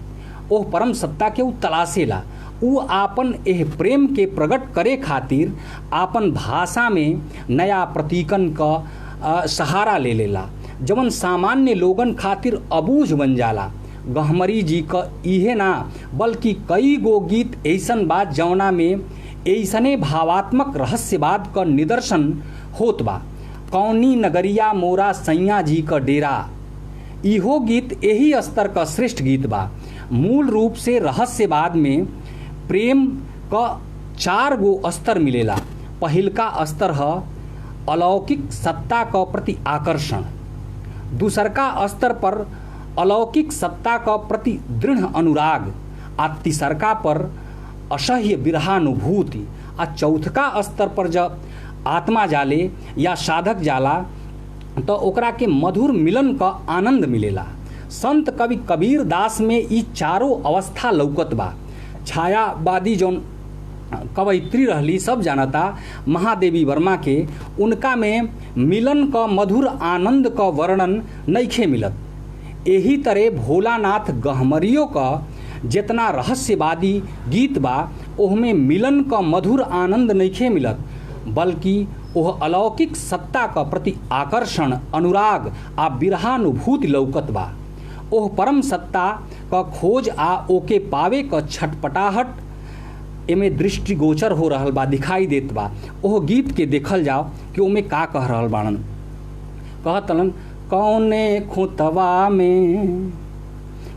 ओह परम सत्ता के उ तलाशेला। उ आपन एह प्रेम के प्रकट करे खातिर आपन भाषा में नया प्रतीकन का सहारा ले लेला, जवन सामान्य लोगन खातिर अबूझ बन जाला। गहमरी जी का इहे ना बल्कि कई गो गीत ऐसन बात जौना में ऐसने भावात्मक रहस्यवाद का निदर्शन होत बा। कौनी नगरिया मोरा सैया जी का डेरा, इहो गीत यही स्तर का श्रेष्ठ गीत बा। मूल रूप से रहस्यवाद में प्रेम का 4 गो स्तर मिलेला। पहिलका स्तर है अलौकिक सत्ता का प्रति आकर्षण। दूसरका स्तर पर अलौकिक सत्ता का प्रति दृढ़ अनुराग। आ तीसरका पर असह्य विरहानुभूति। आ चौथका स्तर पर जब आत्मा जाले या साधक जाला तो ओकरा के मधुर मिलन का आनंद मिलेला। संत कवि कबीर दास में ई चारों अवस्था लौकत बा। छायावादी जौन कवयित्री रहली सब जानता महादेवी वर्मा के, उनका में मिलन का मधुर आनंद का वर्णन नइखे मिलत। यही तरह भोलानाथ गहमरियों का जितना रहस्यवादी गीत बा ओहमें मिलन का मधुर आनंद नइखे मिलत, बल्कि ओह अलौकिक सत्ता का प्रति आकर्षण, अनुराग आ विरहानुभूति लौकत बा। ओह परम सत्ता का खोज आ ओके पावे का छटपटाहट एमे दृष्टिगोचर हो रहल बा, दिखाई देत बा। ओह गीत के देखल जाओ कि ओमे का कह रहल बाड़न। कहतलन कौने खोतवा में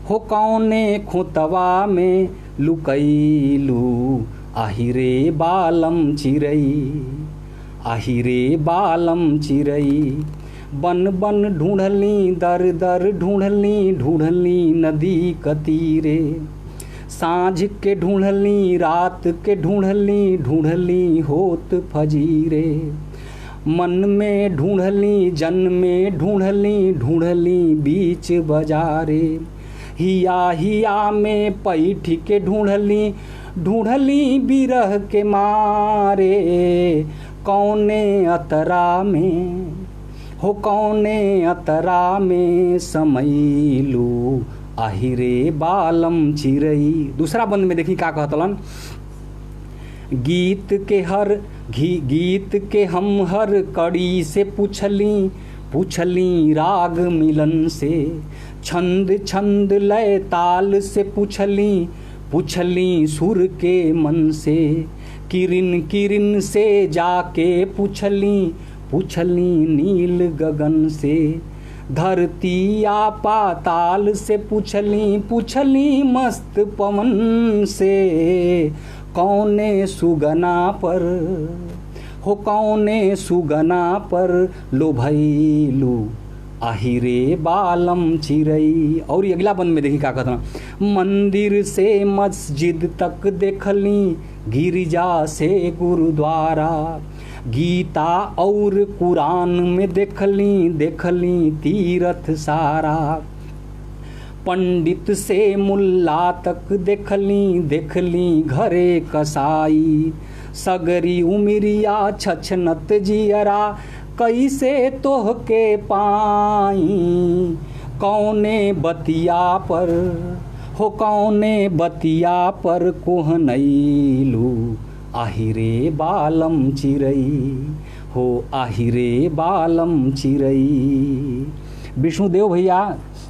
हो, कौने खोतवा में लुकैलू आहिरे बालम चिरई, आहिरे बालम चिरई। बन बन ढूंढली दर दर ढूंढली, ढूंढली नदी कतीरे। साँझ के ढूंढली रात के ढूंढली, ढूंढली होत फजीरे। मन में ढूंढली जन में ढूंढली, ढूंढली बीच बाजारे। हिया हिया में पैठ के ढूंढली, ढूंढली बिरह के मारे। कौने अतरा में हो, कौने अतरा में समैलू आहिरे बालम चिरई। दूसरा बंद में देखी का कहतलन, गीत के हम हर कड़ी से पूछली, पूछली राग मिलन से। छंद छंद लय ताल से पूछली, पूछली सुर के मन से। किरिन किरिन से जाके पूछली, पूछली नील गगन से। धरती आ पाताल से पूछली, पूछली मस्त पवन से। कौने सुगना पर हो, कौने सुगना पर लोभैलू आहिरे बालम चिरई। और अगला बंद में देखी का कहता, मंदिर से मस्जिद तक देखली, गिरिजा से गुरुद्वारा। गीता और कुरान में देखली, देखली तीर्थ सारा। पंडित से मुल्ला तक देखली, देखली घरे कसाई। सगरी उमिरिया छछनत जियरा, कैसे तोहके पाई, कौने बतिया पर हो कौने बतिया पर कोहनैलू, आहिरे बालम चिरई हो आहिरे बालम चिरई। विष्णुदेव भैया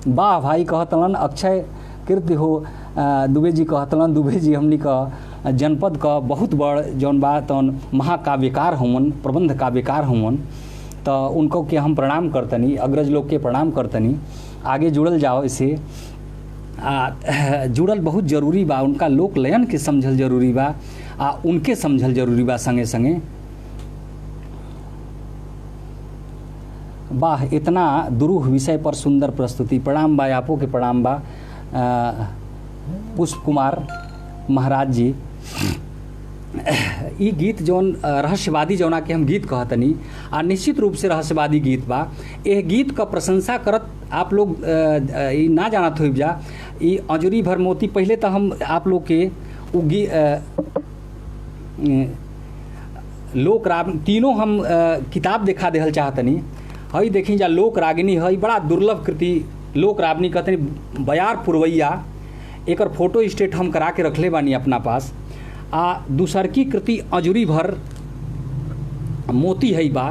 वाह भाई कहतलन, अक्षय कीर्ति हो दुबे जी कहतलन। दुबे जी हमनी का जनपद का बहुत बड़ जौन बा तौन महाकाव्यकार हुमन, प्रबंध काव्यकार हुमन, तो उनको के हम प्रणाम करतनी, अग्रज लोग के प्रणाम करतनी। आगे जुड़ल जाओ, इसे जुड़ल बहुत जरूरी बा, उनका लोक लयन के समझल जरूरी बा, उनके समझल जरूरी बा संगे संगे। वाह, इतना दुरूह विषय पर सुंदर प्रस्तुति। प्रणाम बा, आपो के प्रणाम बा पुष्प कुमार महाराज जी। ई गीत जौन रहस्यवादी जौना के हम गीत कहतनी, निश्चित रूप से रहस्यवादी गीत बा। यह गीत का प्रशंसा करत आप लोग ई ना जानत हो जा, ई अजूरी भर मोती। पहले तो हम आप लोग के लोक राग तीनों हम किताब दिखा देहल चाहतनी। हई देखी जा लोक रागिनी, हई बड़ा दुर्लभ कृति लोक रागिनी कहतनी, बयार पुरवैया। एकर फोटो स्टेट हम करा के रखले बानी अपना पास। दूसर की कृति अजूरी भर मोती है बा,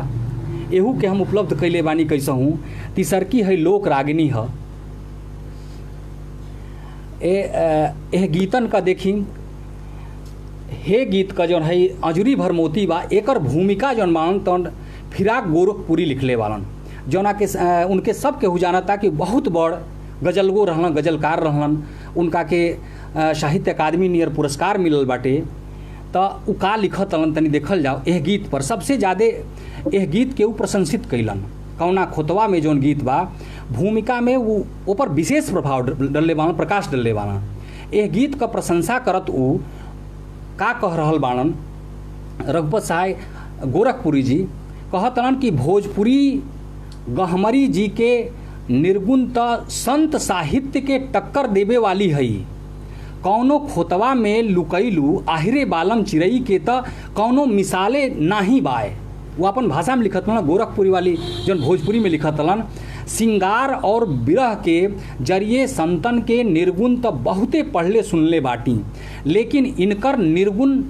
एहू के हम उपलब्ध कैले बानी कैसे हूँ। तीसर की है लोक रागिनी है। एह गीतन का देखी, हे गीत का जौन है अजूरी भर मोती बा, एकर भूमिका जौन बान तौन फिराक गोरखपुरी लिखले वालन, जौना के उनके सब के जानता कि बहुत बड़ गजलगो रहलन, गजलकार रहलन। उनका के साहित्य अकादमी नियर पुरस्कार मिलल बाटे। तो उ का लिखत हलन तनी देखल जाओ। एह गीत पर सबसे ज़्यादा एह गीत के उ प्रशंसित कैलन। कौना खोतवा में जौन गीत बा, भूमिका में वो ऊपर विशेष प्रभाव डलले बान, प्रकाश डलले बान। एह गीत का प्रशंसा करत उ का कह रहल बाणन रघुपत साय गोरखपुरी जी, कहतलन कि भोजपुरी गहमरी जी के निर्गुण त संत साहित्य के टक्कर देवे वाली हई। कौनो खोतवा में लुकैलू, आहिरे बालम चिरई के त कौनो मिसाले नाही बाए। वो अपन भाषा में लिखत हलन, गोरखपुरी वाली जौन भोजपुरी में लिखत हलन। सिंगार और विरह के जरिए संतन के निर्गुण तो बहुते पढ़ले सुनले बाटी, लेकिन इनकर निर्गुण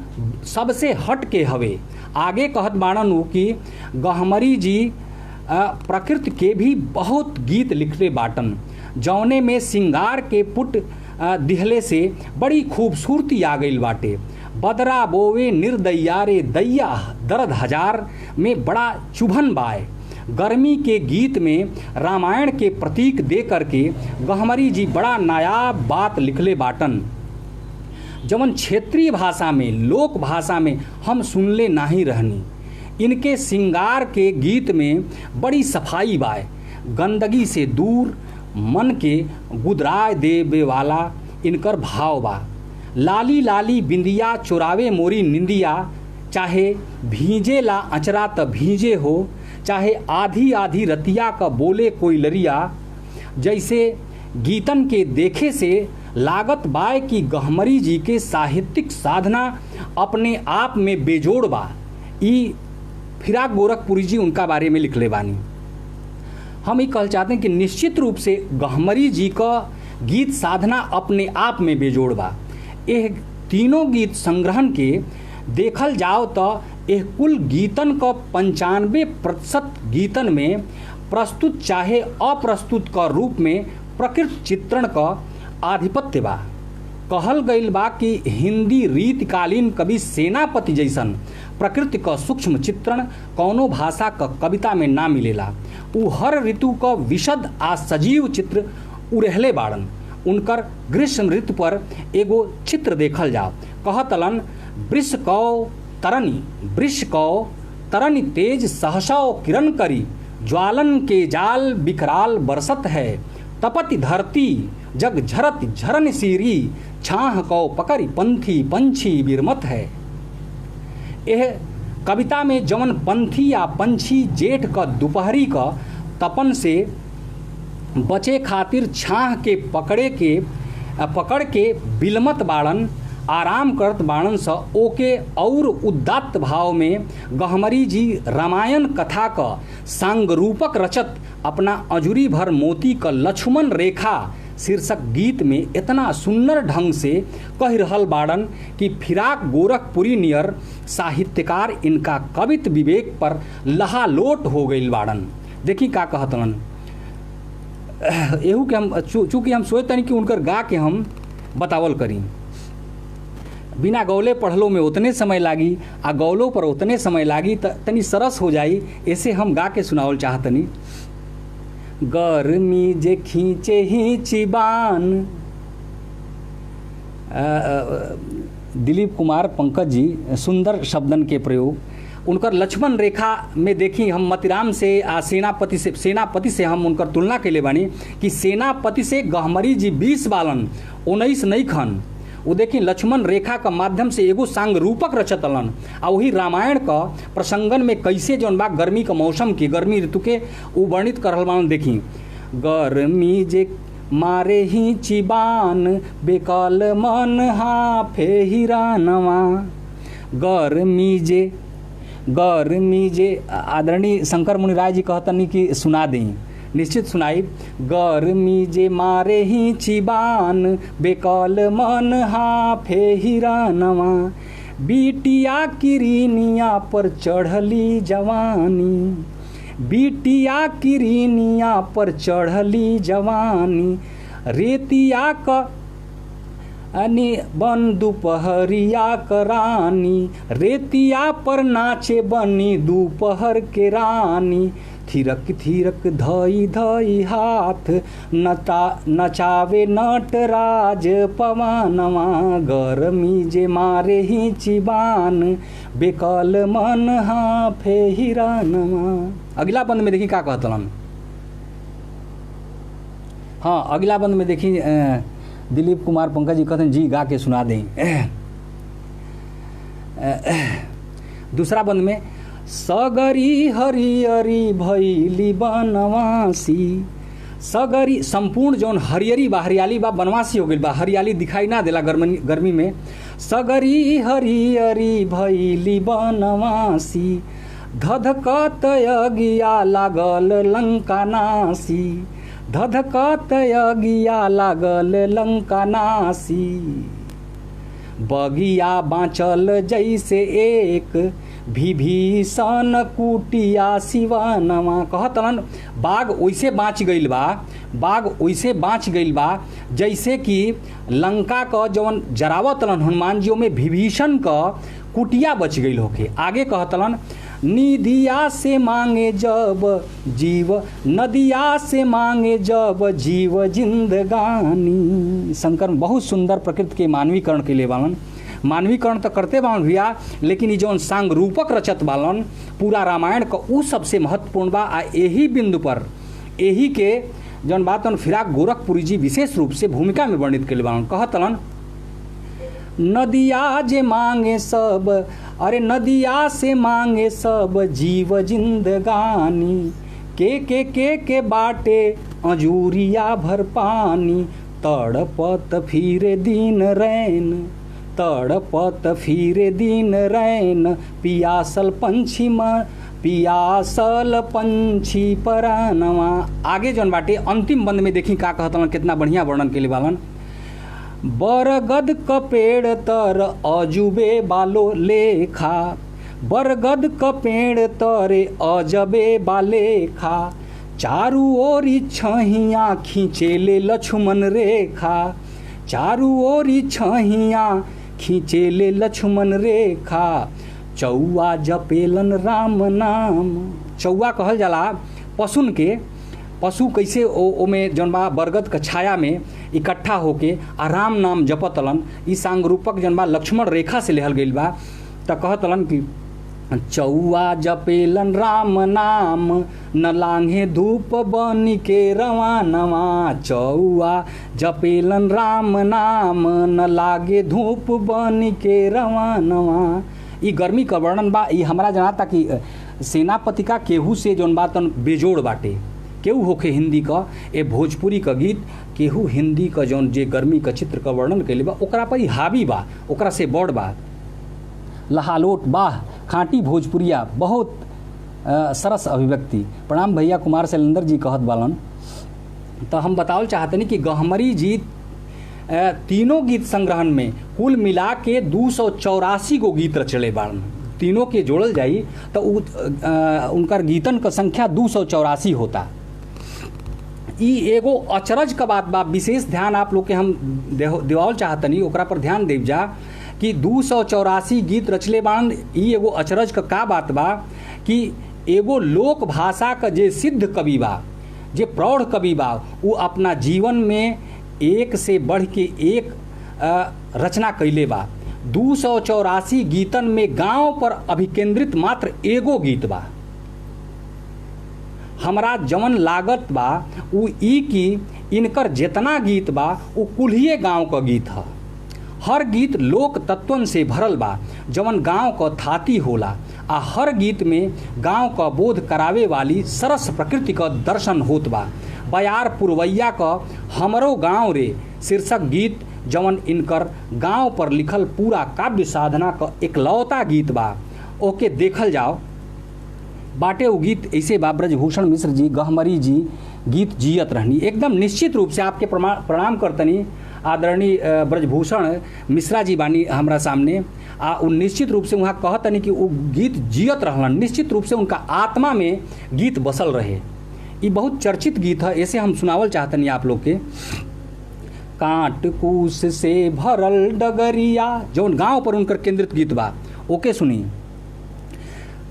सबसे हट के हवे। आगे कहत बाणन कि गहमरी जी प्रकृति के भी बहुत गीत लिखले बाटन, जौने में सिंगार के पुट दिहले से बड़ी खूबसूरती आ गई बाटे। बदरा बोवे निर्दैया रे दैया दर्द हजार में बड़ा चुभन बाय। गर्मी के गीत में रामायण के प्रतीक दे करके गहमरी जी बड़ा नायाब बात लिखले बाटन, जवन क्षेत्रीय भाषा में, लोक भाषा में हम सुनले नाही रहनी। इनके सिंगार के गीत में बड़ी सफाई बाय, गंदगी से दूर मन के गुदराय देवे वाला इनकर भाव बा। लाली लाली बिंदिया चुरावे मोरी निंदिया, चाहे भीजे ला अचरा त भीजे हो, चाहे आधी आधी रतिया का बोले कोई लरिया। जैसे गीतन के देखे से लागत बाय कि गहमरी जी के साहित्यिक साधना अपने आप में बेजोड़ बा। ई फिराक गोरखपुरी जी उनका बारे में लिखले बानी। हम ये कहना चाहते हैं कि निश्चित रूप से गहमरी जी का गीत साधना अपने आप में बेजोड़ बा। यह तीनों गीत संग्रहण के देखल जाओ तो यह कुल गीतन का 95% गीतन में प्रस्तुत चाहे अप्रस्तुत का रूप में प्रकृति चित्रण का आधिपत्य बा। कहल गईल बा कि हिंदी रीतकालीन कवि सेनापति जैसन प्रकृति का सूक्ष्म चित्रण कौनो भाषा का कविता में ना मिलेला। उ हर ऋतु का विशद आ सजीव चित्र उड़हले बाड़न। उनकर ग्रीष्म ऋतु पर एगो चित्र देखल जाओ। कहतलन वृष कौ तरनी तेज सहसौ किरण करी, ज्वालन के जाल बिकराल बरसत है, तपति धरती जग झरत झरन सीरी, छाह कौ पकड़ी पंथी पंछी बिरमत है। यह कविता में जवन पंथी या पंछी जेठ का दोपहरी का तपन से बचे खातिर छाह के पकड़ के बिलमत बाड़न, आराम करत बाणन स ओके और उदात्त भाव में गहमरी जी रामायण कथा का सांगरूपक रचत अपना अजूरी भर मोती का लक्ष्मण रेखा शीर्षक गीत में इतना सुंदर ढंग से कह रहल बाड़न कि फिराक गोरखपुरी नियर साहित्यकार इनका कवित्व विवेक पर लहालोट हो गई बाड़न। देखी का कहतन एहू के हम चूँकि हम सोचतनी कि उनकर गा के हम बतावल करी। बिना गौले पढ़लो में उतने समय लागी आ गौलो पर उतने समय लागी तनी सरस हो जाई, ऐसे हम गा के सुनावल चाहतनी। गर्मी जे खींचे ही चिबान, दिलीप कुमार पंकज जी सुंदर शब्दन के प्रयोग। उनकर लक्ष्मण रेखा में देखी हम मतिराम से सेनापति से हम उनकर तुलना के लिए बानी कि सेनापति से गहमरी जी 20 बालन 19 नहीं खन। वो देखी लक्ष्मण रेखा का माध्यम से एगो सांग रूपक रचतलन आ वही रामायण का प्रसंगन में कैसे जौन बा गर्मी का मौसम के गर्मी ऋतु के वो वर्णित करल बान। देखी गर्मी जे मारे ही चिबान बेकल मन हाफे हिरानवा। गर्मी जे आदरणीय शंकर मुनि राय जी कहतनी कि सुना दें, निश्चित सुनाई। गर्मी जे मारे ही चिबान बेकल मन हाफे हिरानवा। बिटिया किरीनिया पर चढ़ली जवानी, बिटिया किरीनिया पर चढ़ली जवानी। रेतिया क अनि बन दोपहरिया करानी, रेतिया पर नाचे बनी दोपहर के रानी। थिरक थिरक धई धई हाथ नचावे नटराज पवनवा। गर्मी जे मारे ही चिबान बेकल मन हाफे हिरानवा। अगला बंद में देखी का कहतलन। हाँ अगला बंद में देखी दिलीप कुमार पंकज जी कहते हैं जी गा के सुना दें। दूसरा बंद में सगरी हरियरी भैली बनवासी। सगरी संपूर्ण जौन हरियरी बा हरियाली बा बनवासी हो गई बा, हरियाली दिखाई ना देला गर्मी में। सगरी हरियरी भैली बनवासी धधकत अगिया लागल लंका नासी। धधकत अगिया लागल लंका नासी। बगिया बाँचल जैसे एक विभीषण कुटिया सिवानवा। कहतलन बाग वैसे बाँच गईल बा, बाग वैसे बाँच गईल बा जैसे कि लंका का जौन जरावतलन हनुमान जी में विभीषण का कुटिया बच गईल होके। आगे कहतलन निधिया से मांगे जब जीव, नदिया से मांगे जब जीव जिंदगानी। शंकर बहुत सुंदर प्रकृति के मानवीकरण के लिए बालन। मानवीकरण तो करते बालन भैया, लेकिन ये जौन सांग रूपक रचत बालन पूरा रामायण का उ सबसे महत्वपूर्ण बा। आ यही बिंदु पर यही के जौन बात फिराक गोरखपुरी जी विशेष रूप से भूमिका में वर्णित के लिए बालन। कहतलन नदिया जे मांगे सब, अरे नदिया से मांगे सब जीव जिंदगानी। के बाटे अजूरिया भर पानी। तड़पत फिरे दिन रैन, तड़पत फिरे दिन रैन। पियासल पंछी परानवा। आगे जौन बाटे अंतिम बंद में देखी का कहतलन, कितना बढ़िया वर्णन के लिए बालन। बरगद क पेड़ तर अजूबे बालो लेखा। बरगद क पेड़ तरे अजबे बालेखा। चारू ओरी छहिया खींचेले लक्ष्मण रेखा। चारू ओरी छहिया खींचेले लक्ष्मण रेखा। चौआ जपेलन राम नाम। चौआ कहल जाला पशुन के। पशु कैसे ओमे जौन बा बरगद के छाया में इकट्ठा होके आ राम नाम जपतलन। ई सांग रूपक जौन बा लक्ष्मण रेखा से लेहल गईल बा। त कहतलन कि चौआ जपेलन राम नाम, न लांघे धूप बनी के रवानवा। चौआ जपेलन राम नाम, न लागे धूप बनी के रवानवा। ई गर्मी का वर्णन बा। ई हमरा जनाता कि सेनापति का केहू से जौन बा तन बेजोड़ बाटे। केहू होखे हिंदी का ए भोजपुरी का गीत केहू हिंदी का जौन जे गर्मी का चित्र का वर्णन कैले बा ओकरा पर ही हावी बा, ओकरा से बड़ बा। लहालोट बाह खाँटी भोजपुरिया, बहुत सरस अभिव्यक्ति। प्रणाम भैया कुमार शैलेंद्र जी कहत बालन। तो हम बतावल चाहतनी कि गहमरी जी तीनों गीत संग्रहण में कुल मिला के 284 गो गीत रचले बाड़न। तीनों के जोड़ल जाई तो उनकर गीतन का संख्या 284 होता। ई एगो अचरज का बात बा, विशेष ध्यान आप लोग के हम देवाल चाहतनी, ओकरा पर ध्यान देव जा कि 284 गीत रचले बाड़न। ई एगो अचरज का बात बा कि एगो लोक भाषा का जे सिद्ध कवि बा, जे प्रौढ़ कवि बा, वो अपना जीवन में एक से बढ़ के एक रचना कैले बा। 284 गीतन में गांव पर अभिकेंद्रित मात्र एगो गीत बा। हमरा जवन लागत बा उ ई कि इनकर जितना गीत बा उ कुल्हिए गांव का गीत है। हर गीत लोक तत्वन से भरल बा जवन गांव का थाती होला, आ हर गीत में गांव का बोध करावे वाली सरस प्रकृति का दर्शन होत बा। बयार पुरवैया का हमरो गांव रे शीर्षक गीत जवन इनकर गांव पर लिखल पूरा काव्य साधना का एकलौता गीत बा, ओके देखल जाओ। बाटे वो गीत ऐसे बा, ब्रजभूषण मिश्र जी गहमरी जी गीत जियत रहनी। एकदम निश्चित रूप से आपके प्रणाम करतनी। आदरणीय ब्रजभूषण मिश्रा जी बानी हमरा सामने, आ उ निश्चित रूप से वहाँ कहतनी कि वो गीत जियत रहलन। निश्चित रूप से उनका आत्मा में गीत बसल रहे। ये बहुत चर्चित गीत है, ऐसे हम सुनावल चाहतनी आप लोग के। कांट कूस से भरल डगरिया, जौन गांव पर उनकर केंद्रित गीत बा, ओके सुनी।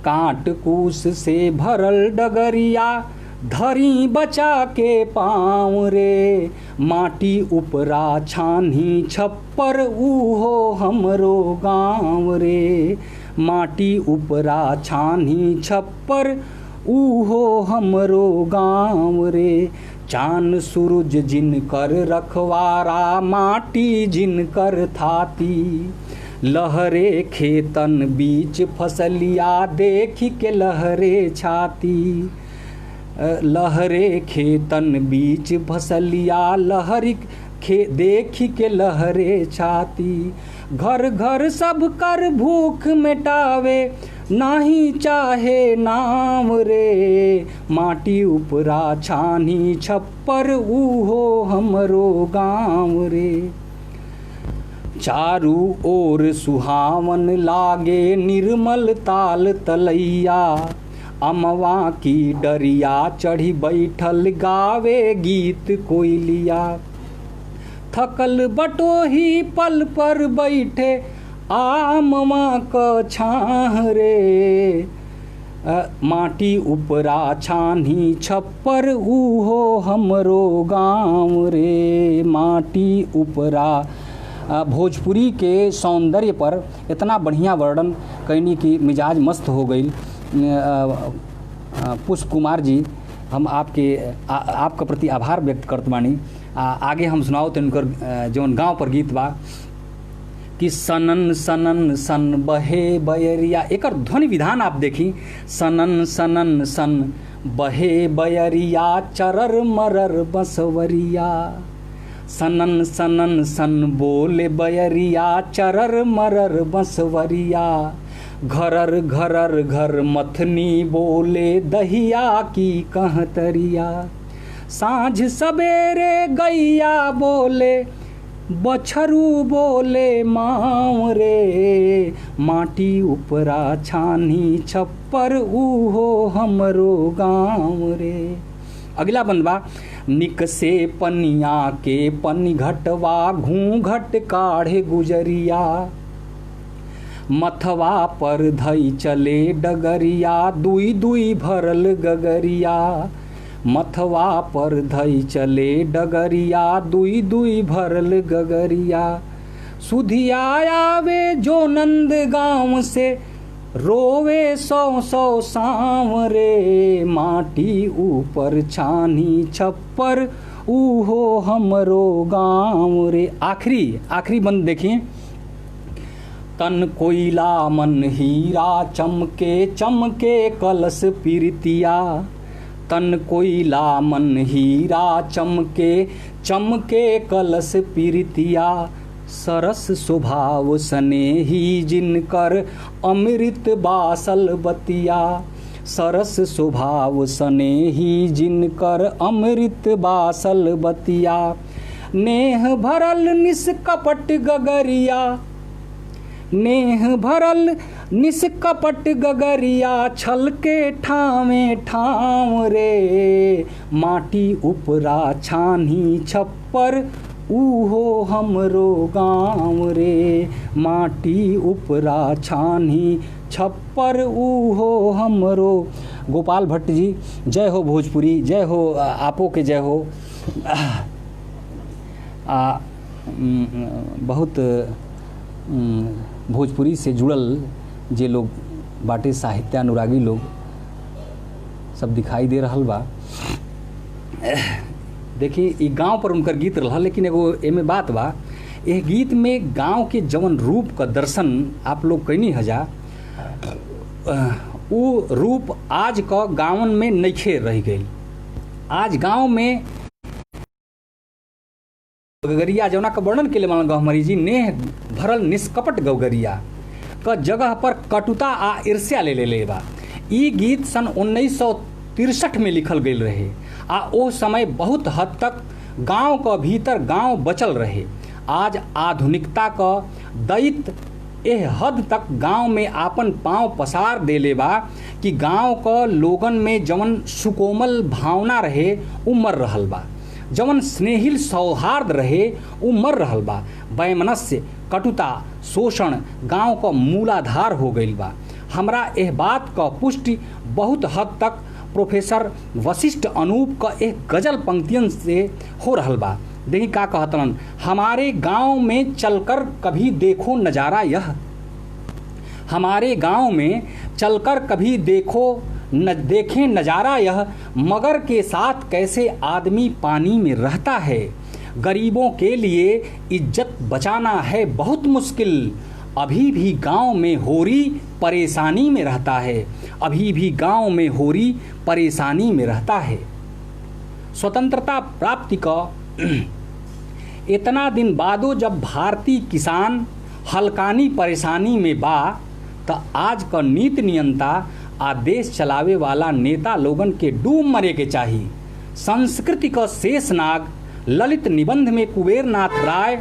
कांट कूस से भरल डगरिया, धरी बचा के पाँव रे, माटी उपरा छानी छप्पर ऊहो हमरो गाँव रे। माटी उपरा छानी छप्पर ऊहो हमरो गाँव रे। चान सूरज जिनकर रखवारा, माटी जिनकर थाती। लहरे खेतन बीच फसलिया, देख के लहरे छाती। लहरे खेतन बीच फसलिया, लहरी देख के लहरे छाती। घर घर सब कर भूख मिटावे, नाही चाहे नाम रे। माटी उपरा छानी छप्पर ऊहो हमरो गाँव रे। चारू ओर सुहावन लागे निर्मल ताल तलैया, अमवा की डरिया चढ़ी बैठल गावे गीत कोयलिया। थकल बटोही पल पर बैठे आमवा क छाह रे। माटी उपरा छानी छप्पर ऊहो हमरो गाँव रे। माटी उपरा भोजपुरी के सौंदर्य पर इतना बढ़िया वर्णन कैनी कि मिजाज मस्त हो गई। पुष्प कुमार जी, हम आपका प्रति आभार व्यक्त करत बानी। आगे हम सुनाओ तो उनकर जौन गांव पर गीत बा कि सनन सनन सन बहे बयरिया। एकर ध्वनि विधान आप देखी, सनन सनन सन बहे बयरिया, चरर मरर बसवरिया। सनन सनन सन बोले बयरिया, चरर मरर बसवरिया। घरर घरर घर मथनी बोले, दहिया की कहतरिया। सांझ सवेरे गैया बोले, बछरू बोले माँव रे। माटी उपरा छानी छप्पर ऊहो हमरो गाँव रे। अगला बंदवा, निक से पनिया के पनी घटवा, घूंघट काढ़े गुजरिया। मथवा पर धई चले डगरिया, दुई दुई भरल गगरिया। मथवा पर धई चले डगरिया, दुई दुई भरल गगरिया। सुधिया आवे जो नंद गाँव से, रोवे सौ सौ सांव रे। माटी ऊपर छानी छप्पर ऊहो हमरो गाँव रे। आखिरी बंद देखिए। तन कोयला मन हीरा, चमके चमके कलश पीरतिया। तन कोयला मन हीरा चमके चमके कलश पीरितिया सरस स्वभाव स्नेही जिनकर अमृत बासल बतिया सरस स्वभाव स्नेही जिनकर अमृत बासल बतिया नेह भरल निष्कपट गगरिया नेह भरल निष्कपट गगरिया छल के ठामे ठाम रे माटी उपरा छानी छप्पर ऊहो हमरो गाँव रे माटी उपरा छानी छप्पर ऊहो हमरो। गोपाल भट्ट जी जय हो भोजपुरी, जय हो, आपो के जय हो। बहुत भोजपुरी से जुड़ल जे लोग बाटे साहित्यानुरागी लोग सब दिखाई दे रहल बा। देखिए ई गांव पर उनकर गीत रहा, लेकिन एगो एमे बात बा, यह गीत में गांव के जवन रूप का दर्शन आप लोग कैनी हजा, वो रूप आज का गाँवन में नइखे रह गई। आज गांव में गौगरिया जौना का वर्णन के लिए मान गहमरी जी नेह भरल निष्कपट गौगरिया का जगह पर कटुता आ ईर्ष्या ले बा। ई गीत सन 1963 में लिखल गई रहे आ ओ समय बहुत हद तक गांव का भीतर गांव बचल रहे। आज आधुनिकता का दैत एह हद तक गांव में आपन पांव पसार देले बा कि गांव का लोगन में जवन सुकोमल भावना रहे उ मर रहल बा, जवन स्नेहिल सौहार्द रहे उ मर रहल बा। वैमनस्य कटुता शोषण गांव का मूलाधार हो गईल बा। हमरा एह बात का पुष्टि बहुत हद तक प्रोफेसर वशिष्ठ अनूप का एक गजल पंक्तियन से हो रहल बा। देखी का कहतन, हमारे गांव में चलकर कभी देखो नज़ारा यह, हमारे गांव में चलकर कभी देखें नज़ारा यह, मगर के साथ कैसे आदमी पानी में रहता है। गरीबों के लिए इज्जत बचाना है बहुत मुश्किल, अभी भी गांव में होरी परेशानी में रहता है, अभी भी गांव में होरी परेशानी में रहता है। स्वतंत्रता प्राप्ति का इतना दिन बादो जब भारतीय किसान हल्कानी परेशानी में बा, त आज का नीति नियंता आ देश चलावे वाला नेता लोगन के डूब मरे के चाहिए। संस्कृति का शेषनाग ललित निबंध में कुबेरनाथ राय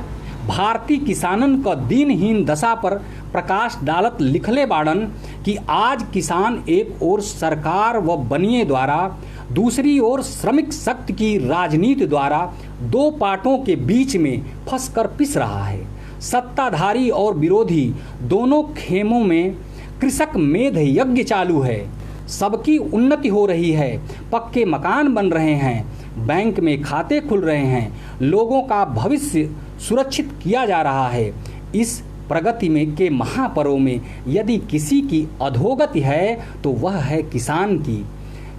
भारतीय किसानन का दीनहीन दशा पर प्रकाश डालत लिखले बाड़न कि आज किसान एक ओर सरकार व बनिए द्वारा, दूसरी ओर श्रमिक शक्ति की राजनीति द्वारा दो पाटों के बीच में फंसकर पिस रहा है। सत्ताधारी और विरोधी दोनों खेमों में कृषक मेध यज्ञ चालू है। सबकी उन्नति हो रही है, पक्के मकान बन रहे हैं, बैंक में खाते खुल रहे हैं, लोगों का भविष्य सुरक्षित किया जा रहा है। इस प्रगति में के महापर्व में यदि किसी की अधोगति है तो वह है किसान की।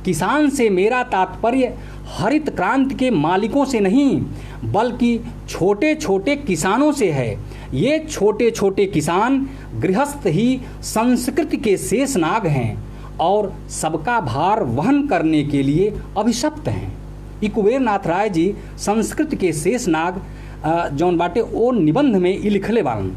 किसान से मेरा तात्पर्य हरित क्रांति के मालिकों से नहीं, बल्कि छोटे छोटे किसानों से है। ये छोटे छोटे किसान गृहस्थ ही संस्कृति के शेषनाग हैं और सबका भार वहन करने के लिए अभिशप्त हैं। ई कुबेरनाथ राय जी संस्कृति के शेषनाग जौन बाटे ओ निबंध में ई लिखले बाड़न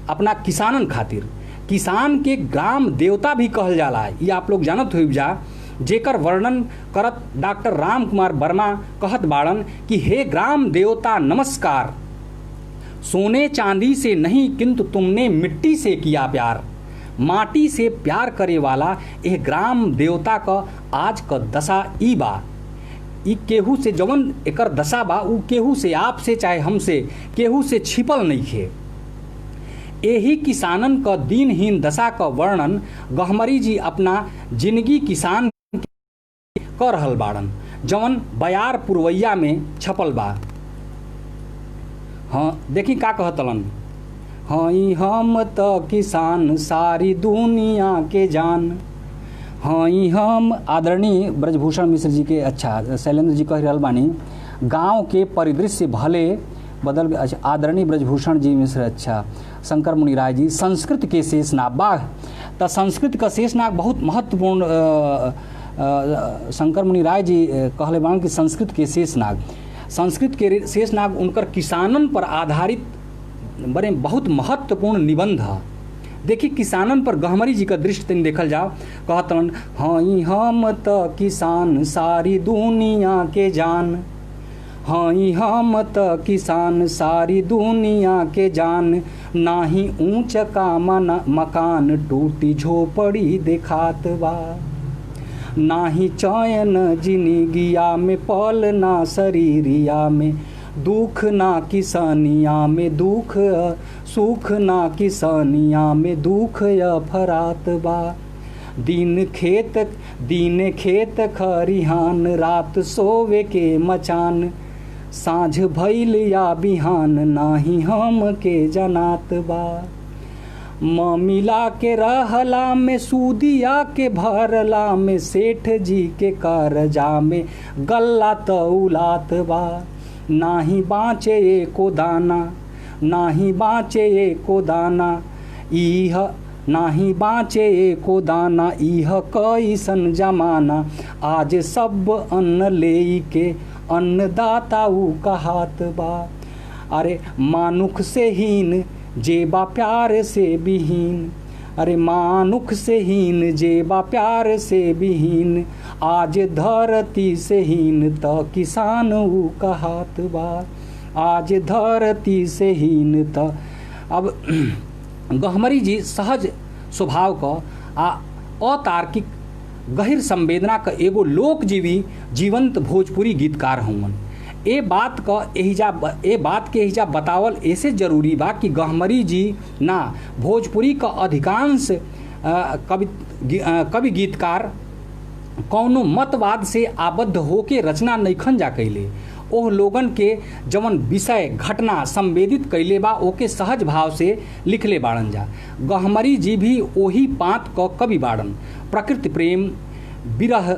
अपना किसानन खातिर। किसान के ग्राम देवता भी कहल जाला, ये आप लोग जानत होइब जा, जेकर वर्णन करत डॉक्टर राम कुमार वर्मा कहत बाड़न कि हे ग्राम देवता नमस्कार, सोने चांदी से नहीं किंतु तुमने मिट्टी से किया प्यार। माटी से प्यार करे वाला यह ग्राम देवता का आज का दशा ई बा। ई केहू से जवन एकर दशा बा उ केहू से, आपसे चाहे हमसे, केहू से छिपल नहीं है। यही किसानन का दीनहीन दशा का वर्णन गहमरी जी अपना जिंदगी किसान कर रहल बाड़न, जवन बयार पुरवैया में छपल बा। हाँ देखी का कहतलन, हई हम त किसान सारी दुनिया के जान। हई हम आदरणीय ब्रजभूषण मिश्र जी के, अच्छा शैलेंद्र जी कह रहल बानी, गांव के परिदृश्य भले बदल। अच्छा आदरणीय ब्रजभूषण जी मिश्र, अच्छा शंकर मुनि राय जी, संस्कृत के शेषनाग। बाघ त संस्कृत का शेषनाग बहुत महत्वपूर्ण शंकर मुनि राय जी कहले बान कि संस्कृत के शेषनाग, संस्कृत के शेषनाग उनकर किसानन पर आधारित बड़े बहुत महत्वपूर्ण निबंध है। देखिए किसानन पर गहमरी जी का दृष्टि तन देखल जाओ, कहतन हई हम त किसान सारी दुनिया के जान, हई हम त किसान सारी दुनिया के जान, नाही ऊंच का मकान टूटी झोपड़ी देखात बा, नाही चयन जिंदगिया में पल ना शरीरिया में, दुख ना किसानिया में दुख, सुख ना किसानिया में दुख फरात बा, दिन खेत खरिहान रात सोवे के मचान, साँझ भइल या बिहान नाही हम के जनात बा, मिला के रहला में सूदिया के भरला में, सेठ जी के करजा में गल्ला तौलात बा, नाही बाँचे एको दाना, नाही बाँचे एको दाना, इह नाही बाँचे एको दाना, इह कैसन जमाना, आज सब अन्न लेई के अन्नदाता ऊ कहात बा, अरे मानुख से हीन जेबा प्यार से विहीन, अरे मानुख से हीन जेबा प्यार से विहीन, आज धरती से हीन त किसान ऊ कहात बा, आज धरती से हीन त। अब गहमरी जी सहज स्वभाव का आ अतार्किक गहिर संवेदना का एगो लोकजीवी जीवंत भोजपुरी गीतकार हवन। ए बात के एहिजा बतावल ऐसे जरूरी बा कि गहमरी जी ना भोजपुरी का अधिकांश कवि गीतकार कौनो मतवाद से आबद्ध होके रचना नइखन जा कैले, ओह लोगन के जवन विषय घटना संवेदित कैले बा ओके सहज भाव से लिखले बाड़न जा। गहमरी जी भी ओही पात क कवि बाड़न, प्रकृति प्रेम, विरह,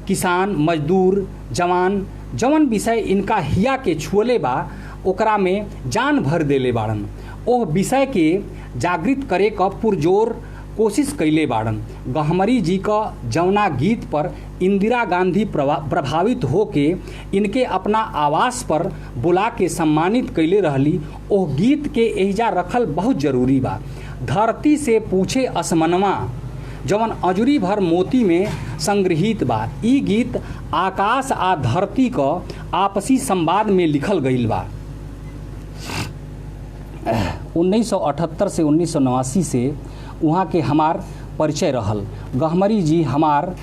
किसान, मजदूर, जवान, जवन विषय इनका हिया के छुअले बा ओकरा में जान भर देले बाड़न, ओह विषय के जागृत करे क पुरजोर कोशिश कैले बाड़न। गहमरी जी का जौना गीत पर इंदिरा गांधी प्रभावित होके इनके अपना आवास पर बुला के सम्मानित कैले रहली, ओह गीत के एहिजा रखल बहुत जरूरी बा। धरती से पूछे असमनवा जवन अजूरी भर मोती में संग्रहित बा, ई गीत आकाश आ धरती का आपसी संवाद में लिखल गईल बा। 1978 से 1989 से वहाँ के हमार परिचय रहल। गहमरी जी हमार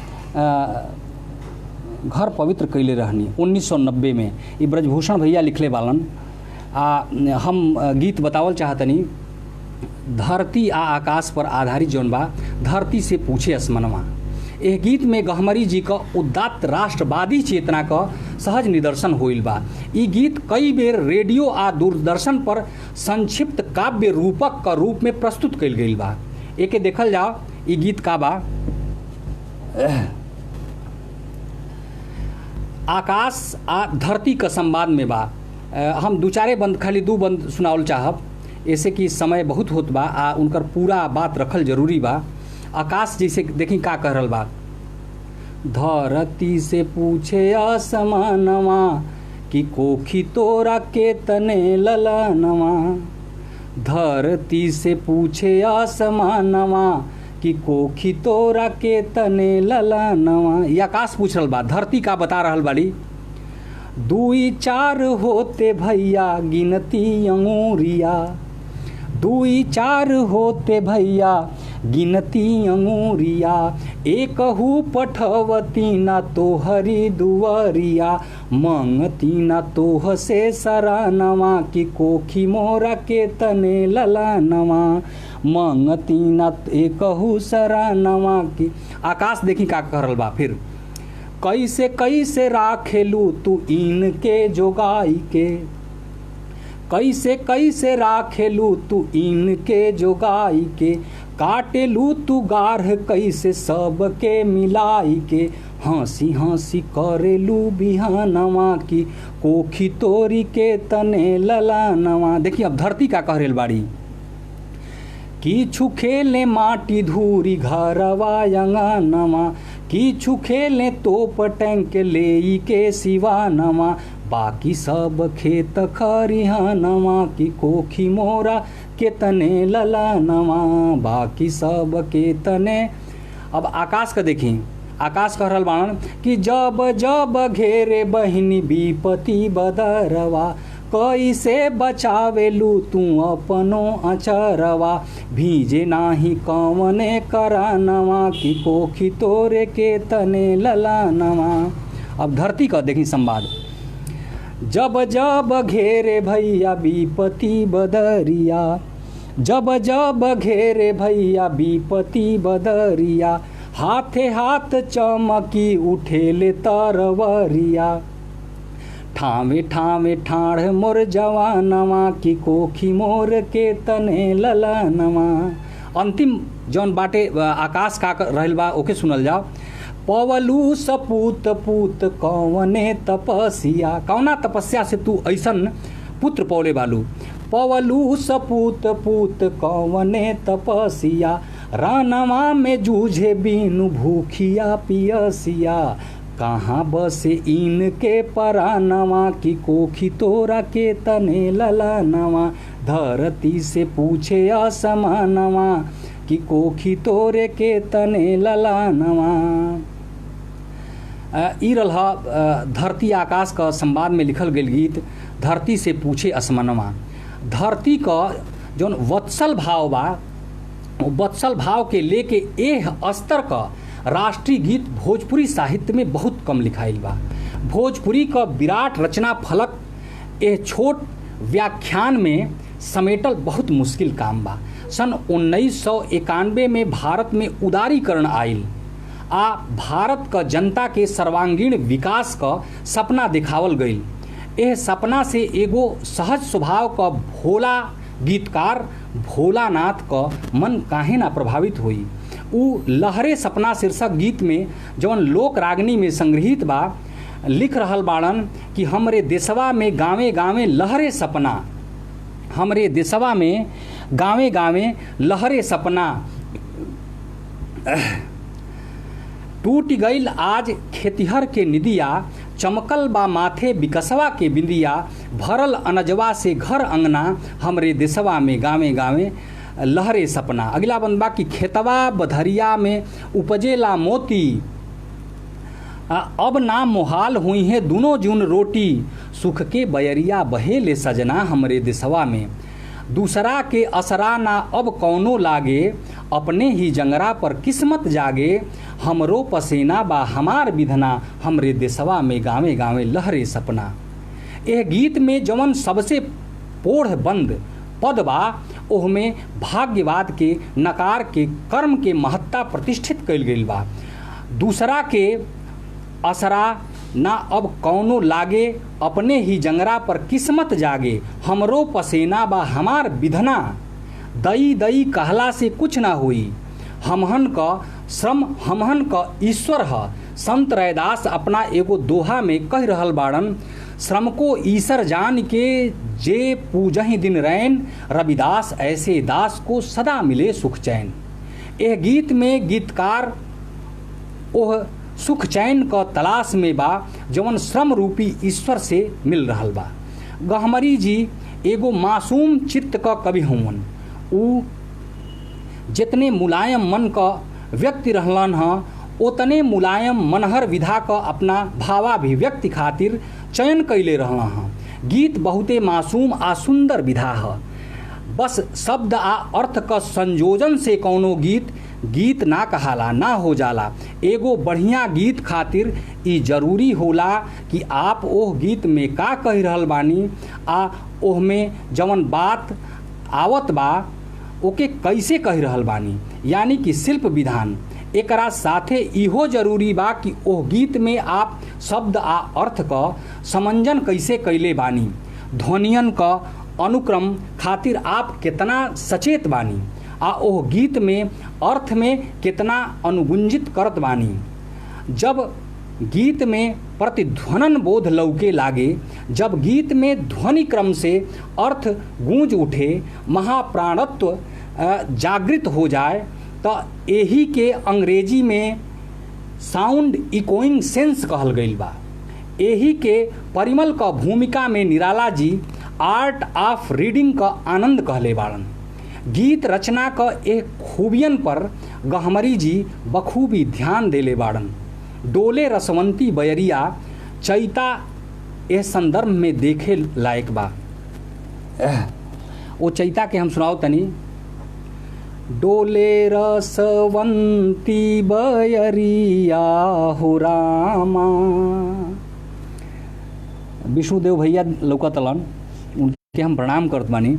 घर पवित्र कैले रहनी 1990 में, ये ब्रजभूषण भैया लिखले बालन। हम गीत बतावल चाहतनी, धरती आ आकाश पर आधारित जौन बा, धरती से पूछे असमनवा। एह गीत में गहमरी जी का उदात्त राष्ट्रवादी चेतना का सहज निदर्शन होइल बा। ई गीत कई बेर रेडियो आ दूरदर्शन पर संक्षिप्त काव्य रूपक का रूप में प्रस्तुत कइल गइल बा। एके देखल जाओ, ई गीत का बा। आकाश आ धरती का संवाद में बा। हम दू चारे बंद, खाली दू बंद सुनावल चाहब, ऐसे कि समय बहुत होत बा आ उनकर पूरा बात रखल जरूरी बा। आकाश जैसे देखी का कह रहल बा, धरती से पूछे आसमानवा कि कोखी तोरा के तने ललनवा, धरती से पूछे आसमानवा कि कोखी तोरा के तने ललनवा। ये आकाश पूछ रहल बा, धरती का बता रहल बाड़ी, दुई चार होते भैया गिनती अंगूरिया, दुई चार होते भैया गिनती अंगूरिया, एकहू पठवती ना तोहरी दुआरिया, मंगती ना तोह से सरानवा कि कोखी मोरा के तने ललनवा, मंगती ना एकहू सरानवा की। आकाश देखी का कह रहल बा फिर, कैसे कैसे राखेलू तू इनके जोगाई के, कैसे कैसे राखेलू तू इनके जोगाई के, काटेलू तू गाढ़ कैसे सबके मिलाई के, हंसी हंसी करेलू बिहानवा की कोखी तोरी के तने ललनवा। देखिए अब धरती का कह रेल बाड़ी, किछु खेले माटी धूरी घरवा अंगनवा, किछु खेले तोप टैंक लेई के सिवानवा, बाकी सब खेत खरिहानवा, कि कोखी मोरा के तने ललानवा, बाकी सब के तने। अब आकाश का देखी, आकाश कह रहल बाणन कि जब जब घेरे बहिनी विपत्ति बदरवा, कैसे बचावेलू तू अपनो अचरवा, भीजे नाही कवने करानवा, कि कोखी तोरे के तने ललानवा। अब धरती का देखी संवाद, जब जब घेरे भैया विपत्ति बदरिया, जब जब घेरे भैया विपत्ति बदरिया, हाथे हाथ चमकी उठेले तरवरिया, ठावे ठावे ठाढ़ मोर जवानवा, कि कोखी मोर के तने ललानवा। अंतिम जौन बाटे आकाश का रहल बा ओके सुनल जाओ। पवलू सपूत पूत कौने तपस्या, कौना तपस्या से तू ऐसन पुत्र पौले बालू। पवलू सपूत पूत कौने तपस्या, रानवा में जूझे बीनु भूखिया पियसिया, कहाँ बसे इनके परानवा, कि कोखी तोरा के तने ललानवा, धरती से पूछे असमानवा, कि कोखी तोरे के तने ललानवा। ई रहा धरती आकाश का संवाद में लिखल गेल गीत धरती से पूछे असमानवा। धरती का जौन वत्सल भाव बा, वत्सल भाव के लेके एह स्तर का राष्ट्रीय गीत भोजपुरी साहित्य में बहुत कम लिखाइल बा। भोजपुरी का विराट रचना फलक एह छोट व्याख्यान में समेटल बहुत मुश्किल काम बा। सन 1991 में भारत में उदारीकरण आइल आ भारत का जनता के सर्वांगीण विकास का सपना दिखावल गईल। एह सपना से एगो सहज स्वभाव का भोला गीतकार भोलानाथ का मन काहे ना प्रभावित हुई। उ लहरे सपना शीर्षक गीत में जौन लोक रागनी में संग्रहित बा लिख रहल बाड़न कि हमरे देशवा में गावे गावे लहरे सपना, हमरे देशवा में गावे गावे लहरे सपना, टूट गईल आज खेतिहर के निदिया, चमकल बा माथे बिकसवा के बिंदिया, भरल अनजवा से घर अंगना, हमरे देशवा में गावे गावे लहरे सपना। अगला बंदबा की खेतवा बधरिया में उपजेला मोती, अब ना मोहाल हुई है दोनों जून रोटी, सुख के बयरिया बहेले सजना हमरे देशवा में, दूसरा के असरा ना अब कौनो लागे, अपने ही जंगरा पर किस्मत जागे, हमरो पसीना बा हमार विधना, हमरे देशवा में गावे गावे लहरे सपना। यह गीत में जवन सबसे पोढ़ बंद पद बा ओहमे भाग्यवाद के नकार के कर्म के महत्ता प्रतिष्ठित कइल गइल बा। दूसरा के असरा ना अब कौनो लागे, अपने ही जंगरा पर किस्मत जागे, हमरो पसीना बा हमार विधना, दई दई कहला से कुछ ना हुई, हमहन का श्रम हमहन का ईश्वर ह। संत रैदास अपना एगो दोहा में कह रहल बाड़न, श्रम को ईश्वर जान के जे पूजहि दिन रैन, रविदास ऐसे दास को सदा मिले सुख चैन। यह गीत में गीतकार ओह सुख चैन का तलाश में बा जवन श्रम रूपी ईश्वर से मिल रहल बा। गहमरी जी एगो मासूम चित्त का कवि हवन। उ जितने मुलायम मन का व्यक्ति रहलन ह उतने मुलायम मनहर विधा का अपना भावाभिव्यक्ति खातिर चयन कैले रहल ह। गीत बहुते मासूम आ सुंदर विधा ह। बस शब्द आ अर्थ का संयोजन से कौनो गीत गीत ना कहाला ना हो जाला। एगो बढ़िया गीत खातिर ई जरूरी होला कि आप ओह गीत में का कह रहल बानी आ ओह में जवन बात आवत बा ओके कैसे कह रहल बानी, यानी कि शिल्प विधान। एकरा साथे इहो जरूरी बा कि ओह गीत में आप शब्द आ अर्थ का समंजन कैसे कैले बानी, ध्वनियन का अनुक्रम खातिर आप कितना सचेत बानी आ ओह गीत में अर्थ में कितना अनुगुंजित करत बानी। जब गीत में प्रतिध्वनन बोध लौके लागे, जब गीत में ध्वनि क्रम से अर्थ गूंज उठे, महाप्राणत्व जागृत हो जाए, तो यही के अंग्रेजी में साउंड इकोइंग सेंस कहल गईल बा। एही के परिमल क भूमिका में Nirala ji art of reading का आनंद कहले बाड़न। गीत रचना क एक खूबियन पर गहमरी जी बखूबी ध्यान देले बाड़न। डोले रसवंती बयरिया चैता ए संदर्भ में देखे लायक बा। वो चैता के हम सुनाओ तनी। डोले रसवंती बयरिया हो रामा। विष्णुदेव भैया लौकतलन, उनके हम प्रणाम करत बानी।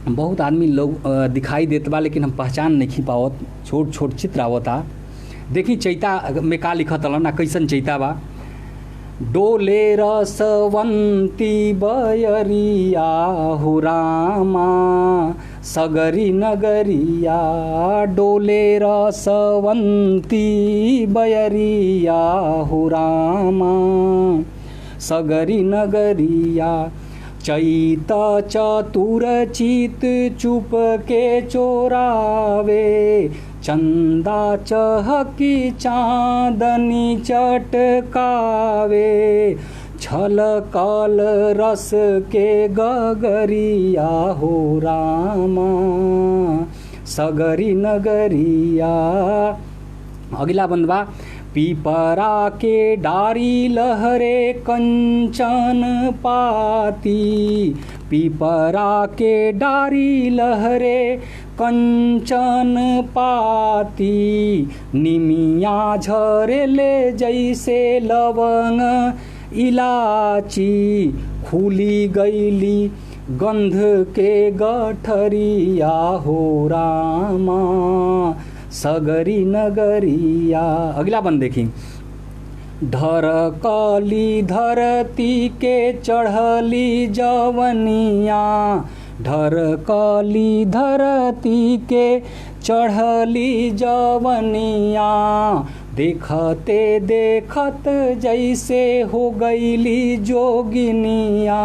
बहुत आदमी लोग दिखाई देत बा लेकिन हम पहचान नहीं पावत, छोट छोट चित्र आवता। देखी चैता में का लिखतलन आ कैसन चैता बा। डोले रसवंती बयरिया हो रामा सगरी नगरिया। डोले रसवंती बयरिया हो रामा सगरी नगरिया। चैत चतुर चित चुप के चोरावे। चंदा चहकी चांदनी चटकावे। छलकल रस के गगरिया हो रामा सगरी नगरिया। अगला बंदवा। पीपरा के डारी लहरे कंचन पाती। पीपरा के डारी लहरे कंचन पाती। निमिया झरेले जैसे लवंग इलाची। खुली गईली गंध के गठरिया हो रामा सगरी नगरिया। अगला बंद देखी। ढरकली धरती के चढ़ली जवनिया। ढरकली धरती के चढ़ली जवनिया। देखते देखत जैसे हो गईली जोगिनिया।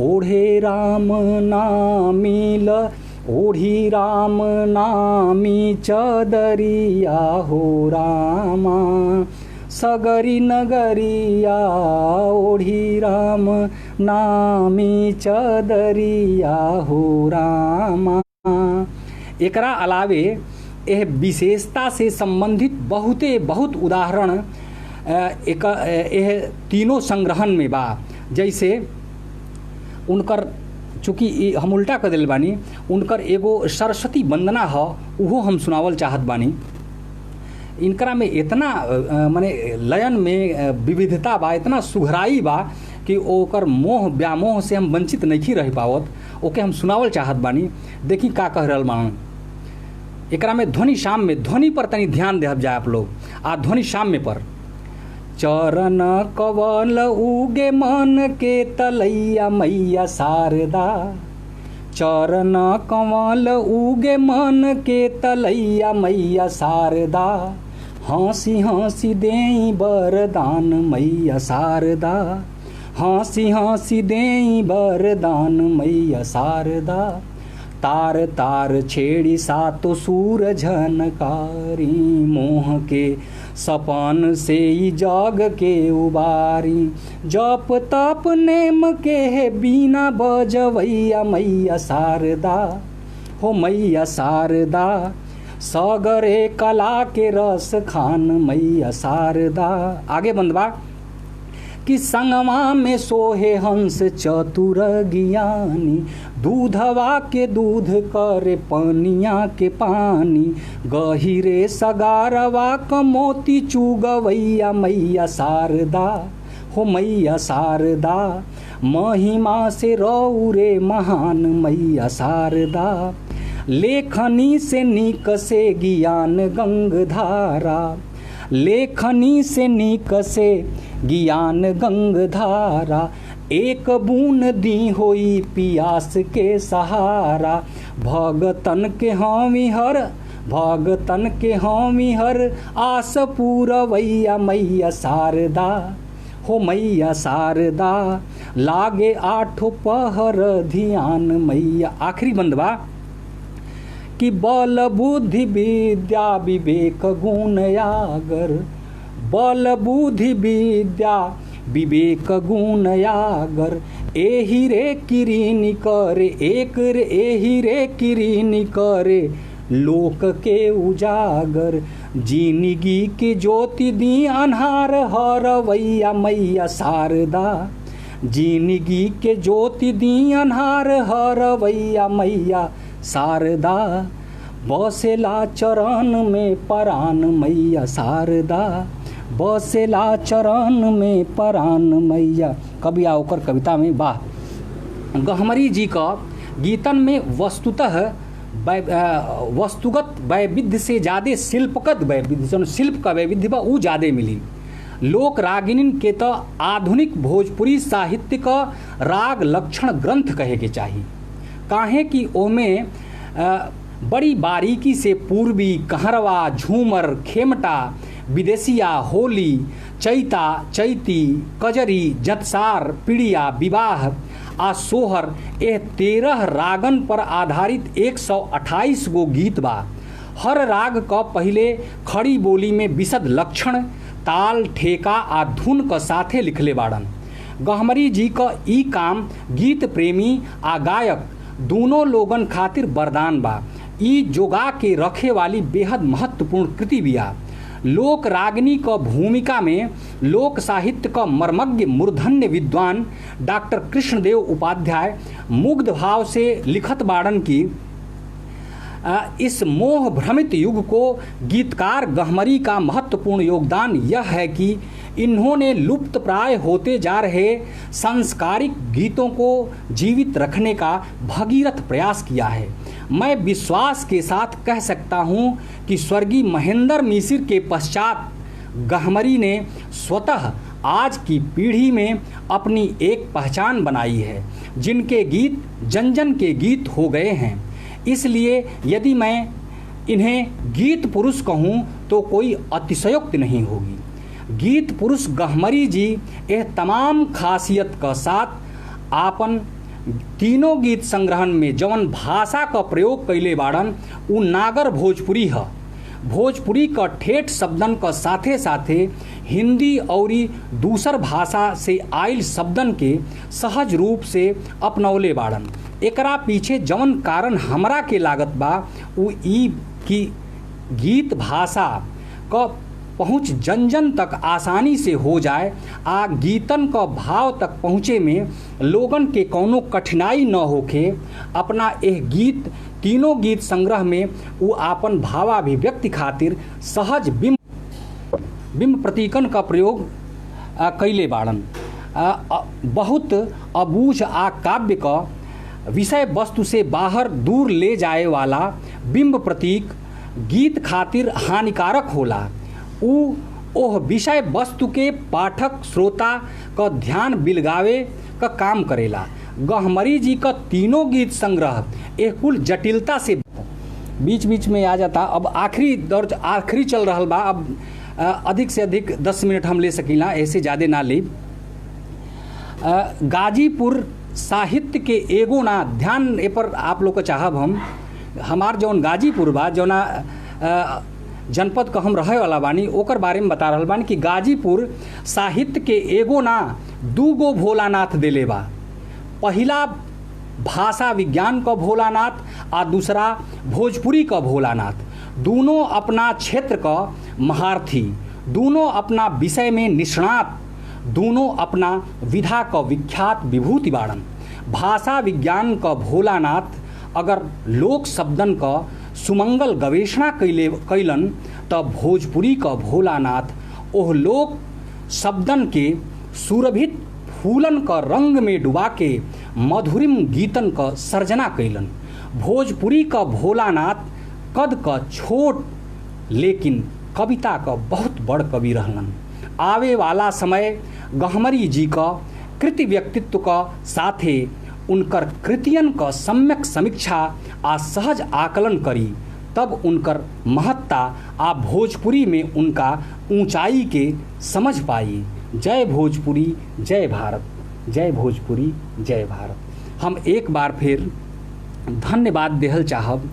ओढ़े राम नामी ओढ़ी राम नामी चदरिया हो रामा सगरी नगरिया। ओढ़ी राम नामी चदरिया हो रामा। एकरा अलावे यह विशेषता से संबंधित बहुत उदाहरण यह तीनों संग्रहण में बा। जैसे उनकर चूँकि हम उल्टा कर दिल बानी, उनकर एगो सरस्वती वंदना ह उहो हम सुनावल चाहत बानी। इनकरा में इतना माने लयन में विविधता बा, इतना सुघराई बा कि ओकर मोह व्यामोह से हम वंचित नहीं रह पावत। ओके हम सुनावल चाहत बानी। देखी का कह रहल बान। एकरा में ध्वनि साम्य, ध्वनि पर तनी ध्यान देहब जाए आप लोग। आ ध्वनि साम्य पर। चरण कवल उगे मन के तलैया मैया शारदा। चरण कवल उगे मन के तलैया मैया शारदा। हंसी हंसी देई वरदान मैया शारदा। हंसी हंसी देई वरदान मैया शारदा। तार तार छेड़ी सातो सूर झनकारी। मोह के सपन से ही जग के उबारी। जप तप नेम के है बीना बजवैया मैया शारदा हो मैया शारदा। सगरे कला के रस खान मैया शारदा। आगे बंदवा कि संगमा में सोहे हंस चतुर ज्ञानी। दूधवा के दूध करे पनिया के पानी। गहिरे सगारवा क मोती चुगवैया मैया शारदा हो मैया शारदा। महिमा से रौरे महान मैया शारदा। लेखनी से नीक से ज्ञान गंगधारा। लेखनी से नीक से ज्ञान गंगधारा। एक बून दी होई पियास के सहारा। भगतन के हामी हर भगतन के हामी हर। आस पूरवैया मैया शारदा हो मैया शारदा। लागे आठों पहर ध्यान मैया। आखिरी बंदवा कि बल बुद्धि विद्या विवेक गुण यागर। बल बुद्धि विद्या विवेक गुण यागर, एहि रे किरीन करे एक रे, एहि रे किरीन करे लोक के उजागर। जिंदगी की ज्योति दी अन्हार हरवैया मैया शारदा, जिंदगी के ज्योति दी अन्हार हरवैया मैया शारदा। बसेला चरण में परान मैया शारदा, बसेला चरण में परान मैया। कवि ओकर कविता में वाह। गहमरी जी का गीतन में वस्तुगत वैविध्य से ज़्यादा शिल्पगत वैविध्य, जो शिल्प का वैविध्य बा ऊ ज़्यादा मिली। लोक रागिनीन के तो आधुनिक भोजपुरी साहित्य का राग लक्षण ग्रंथ कहे के चाहिए। काहे कि ओमे बड़ी बारीकी से पूर्वी, कहरवा, झूमर, खेमटा, विदेशिया, होली, चैता, चैती, कजरी, जतसार, पिड़िया, विवाह आ सोहर, यह 13 रागन पर आधारित 128 गो गीत बा। हर राग का पहले खड़ी बोली में विशद लक्षण, ताल, ठेका आ धुन का साथे लिखले बाड़न। गहमरी जी का ई काम गीत प्रेमी आ गायक दोनों लोगन खातिर वरदान बा। ई जोगा के रखे वाली बेहद महत्वपूर्ण कृति बिया। लोक रागिनी का भूमिका में लोक साहित्य का मर्मज्ञ मूर्धन्य विद्वान डॉक्टर कृष्णदेव उपाध्याय मुग्ध भाव से लिखत बाड़न की इस मोह भ्रमित युग को गीतकार गहमरी का महत्वपूर्ण योगदान यह है कि इन्होंने लुप्त प्राय होते जा रहे सांस्कारिक गीतों को जीवित रखने का भगीरथ प्रयास किया है। मैं विश्वास के साथ कह सकता हूँ कि स्वर्गीय महेंद्र मिसिर के पश्चात गहमरी ने स्वतः आज की पीढ़ी में अपनी एक पहचान बनाई है, जिनके गीत जन जन के गीत हो गए हैं। इसलिए यदि मैं इन्हें गीत पुरुष कहूँ तो कोई अतिशयोक्ति नहीं होगी। गीत पुरुष गहमरी जी यह तमाम खासियत का साथ आपन तीनों गीत संग्रहण में जवन भाषा का प्रयोग कैले बाड़न उ नागर भोजपुरी है। भोजपुरी का ठेठ शब्दन का साथे साथे हिंदी और दूसर भाषा से आयल शब्दन के सहज रूप से अपनौले बाड़न। एकरा पीछे जवन कारण हमरा के लागत बा उ ई कि गीत भाषा का पहुँच जन जन तक आसानी से हो जाए आ गीतन का भाव तक पहुँचे में लोगन के कौनो कठिनाई न होखे। अपना यह गीत तीनों गीत संग्रह में वो आपन भावाभिव्यक्ति खातिर सहज बिंब प्रतीकन का प्रयोग कैले बाड़न। बहुत अबूझ आ काव्य का विषय वस्तु से बाहर दूर ले जाए वाला बिंब प्रतीक गीत खातिर हानिकारक होला। ओह विषय वस्तु के पाठक श्रोता का ध्यान बिलगावे का काम करेला। गहमरी जी का तीनों गीत संग्रह एक कुल जटिलता से बीच बीच में आ जाता। अब आखिरी चल रहा बा। अब अधिक से अधिक 10 मिनट हम ले सकीला, ऐसे ज़्यादा ना ले। गाजीपुर साहित्य के एगो ना ध्यान ए पर आप लोग को चाहब हम हमार जौन गाजीपुर बा जौना जनपद का हम रहे वाला बानी ओकर बारे में बता रहल बानी कि गाजीपुर साहित्य के एगो ना दूगो भोलानाथ देले बा। पहिला भाषा विज्ञान का भोलानाथ आ दूसरा भोजपुरी का भोलानाथ। दोनों अपना क्षेत्र का महारथी, दोनों अपना विषय में निष्णात, दोनों अपना विधा का विख्यात विभूति बाड़न। भाषा विज्ञान का भोलानाथ अगर लोक शब्दन का सुमंगल गवेषणा कैलन तब भोजपुरी का भोलानाथ ओह लोक शब्दन के सुरभित फूलन का रंग में डुबा के मधुरिम गीतन का सर्जना कैलन। भोजपुरी का भोलानाथ कद का छोट लेकिन कविता का बहुत बड़ कवि रहलन। आवे वाला समय गहमरी जी का कृति व्यक्तित्व का साथे उनकर कृतियन का सम्यक समीक्षा आ सहज आकलन करी तब उनकर महत्ता आ भोजपुरी में उनका ऊंचाई के समझ पाई। जय भोजपुरी जय भारत, जय भोजपुरी जय भारत। हम एक बार फिर धन्यवाद देहल चाहब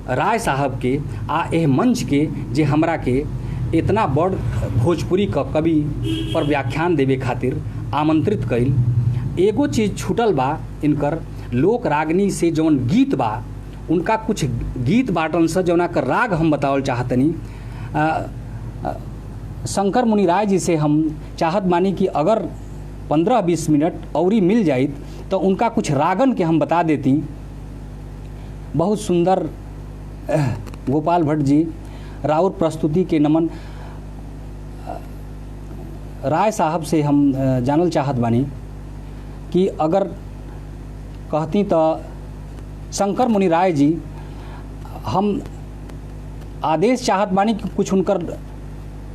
राय साहब के आ एह मंच के जे हमरा के इतना बड़ भोजपुरी क कवि पर व्याख्यान देवे खातिर आमंत्रित कइल। एगो चीज़ छूटल बा इनकर लोक रागनी से जौन गीत बा उनका कुछ गीत बाटन से जौना कर राग हम बतावल चाहतनी। शंकर मुनि राय जी से हम चाहत मानी कि अगर 15-20 मिनट और मिल जाए तो उनका कुछ रागन के हम बता देती। बहुत सुंदर गोपाल भट्ट जी राउर प्रस्तुति के नमन। राय साहब से हम जानल चाहत बानी कि अगर कहती तो शंकर मुनि राय जी हम आदेश चाहत बानी कि कुछ उनकर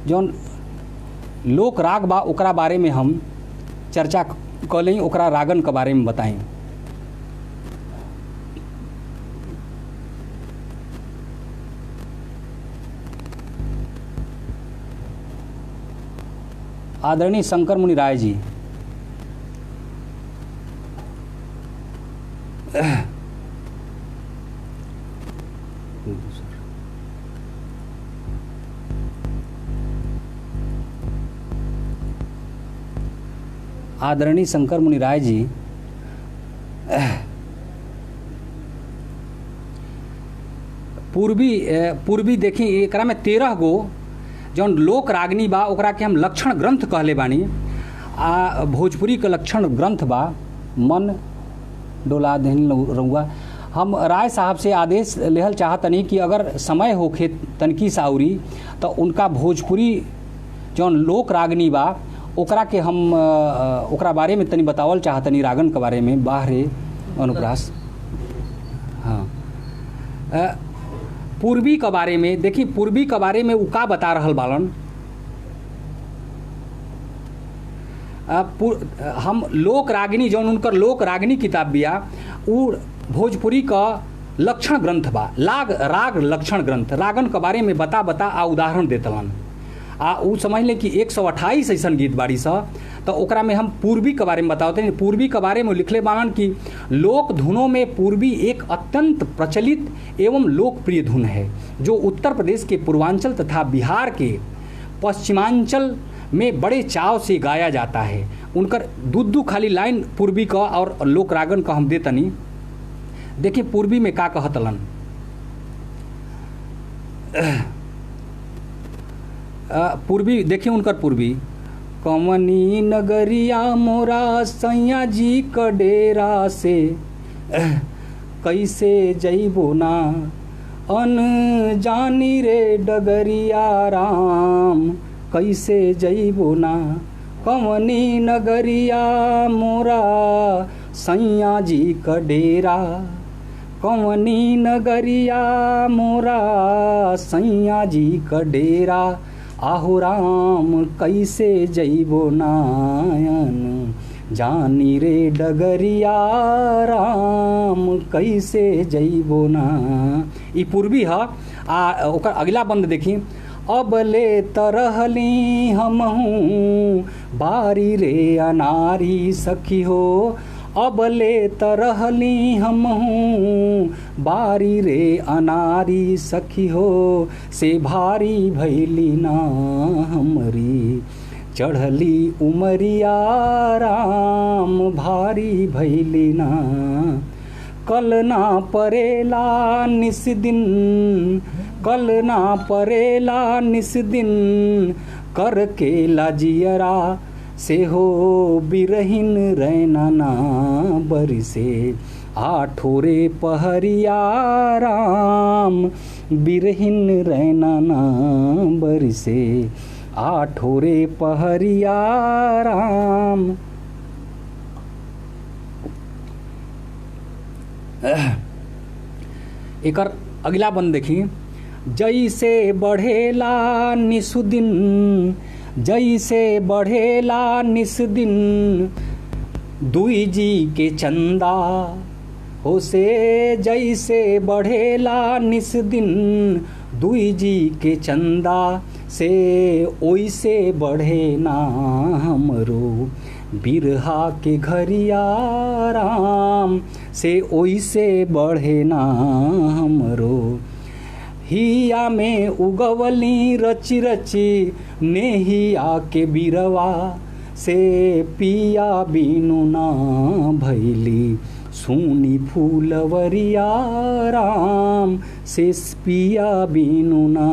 जौन लोक राग बा ओकरा बारे में हम चर्चा क लें, ओकरा रागन के बारे में बताएं। आदरणीय शंकर मुनि राय जी, आदरणीय शंकर मुनि राय जी, पूर्वी देखी एकरा में 13 गो जौन लोक रागनी बा ओकरा के हम लक्षण ग्रंथ कहले बानी। भोजपुरी के लक्षण ग्रंथ बा मन डोला देहन रहुआ। हम राय साहब से आदेश लेहल चाहतनी कि अगर समय होखे तनकी साउरी तो उनका भोजपुरी जौन लोक रागनी बा ओकरा के हम ओकरा बारे में तनी बतावल चाहतनी, रागन के बारे में। बाहरे अनुप्रास हाँ पूर्वी के बारे में देखी, पूर्वी के बारे में उ का बता रहल बालन। हम लोक रागिनी जौन उनकर लोक रागिनी किताब बिया उ भोजपुरी का लक्षण ग्रंथ बा, राग लक्षण ग्रंथ। रागन के बारे में बता आ उदाहरण देतलन। उ समझ ले कि 128 ऐसा गीत बाड़ी सा, तो ओकरा में हम पूर्वी के बारे में बताते हैं। पूर्वी के बारे में लिखले बानन कि लोक धुनों में पूर्वी एक अत्यंत प्रचलित एवं लोकप्रिय धुन है जो उत्तर प्रदेश के पूर्वांचल तथा बिहार के पश्चिमांचल में बड़े चाव से गाया जाता है। उनकर दू खाली लाइन पूर्वी का और लोक रागन का हम देतनी। देखिए पूर्वी में का कहतलन। पूर्वी देखिए उनकर पूर्वी। कमनी नगरिया मोरा सैया जी क डेरा से कैसे जइबो ना अन जानी रे डगरिया राम कैसे जइबो ना। कमनी नगरिया मोरा सैया जी क डेरा, कमनी नगरिया मोरा सैया जी क डेरा। आहो राम कैसे जइबो नायन जानी रे डगरिया राम कैसे जइबो ना। ई पूर्वी है। ओकर अगला बंद देखी। अबले तरहली हमहूँ बारी रे अनारी सखी हो, अबले तरहली हमहूँ बारी रे अनारी सखी हो। से भारी भैली ना हमरी चढ़ली उमरिया राम भारी भैली ना। कल ना परेला निस दिन, कल ना परेला निस दिन कर के लाजियरा से हो बिरहिन रैना ना बरसे। आठोरे पहरिया राम बिरहिन रैना ना बरसे। आठोरे पहरिया राम। एकर अगला बंद देखी। जैसे बढ़ेला निसुदिन, जैसे बढ़ेला निसदिन दुई जी के चंदा हो। से जैसे बढ़ेला निसदिन दुई जी के चंदा से ओइसे बढ़े ना हमरो बिरहा के घरिया राम। से ओइसे बढ़े ना हमरो हिया में उगवली रची रची नेहिया के बिरवा से पिया बिनु ना भैली सुनी फूलवरिया राम से पिया बिनु ना।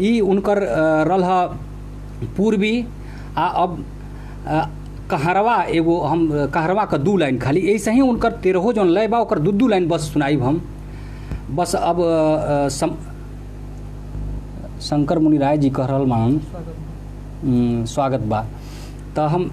ई उनकर रलहा पूर्वी आ अब कहरवा एगो हम कहरवा का 2 लाइन खाली ऐसे ही उनकर 13 जौन लय बा ओकर 2 लाइन बस सुनाइब हम बस। अब शंकर मुनि राय जी कह रहल मान स्वागत बा। तो हम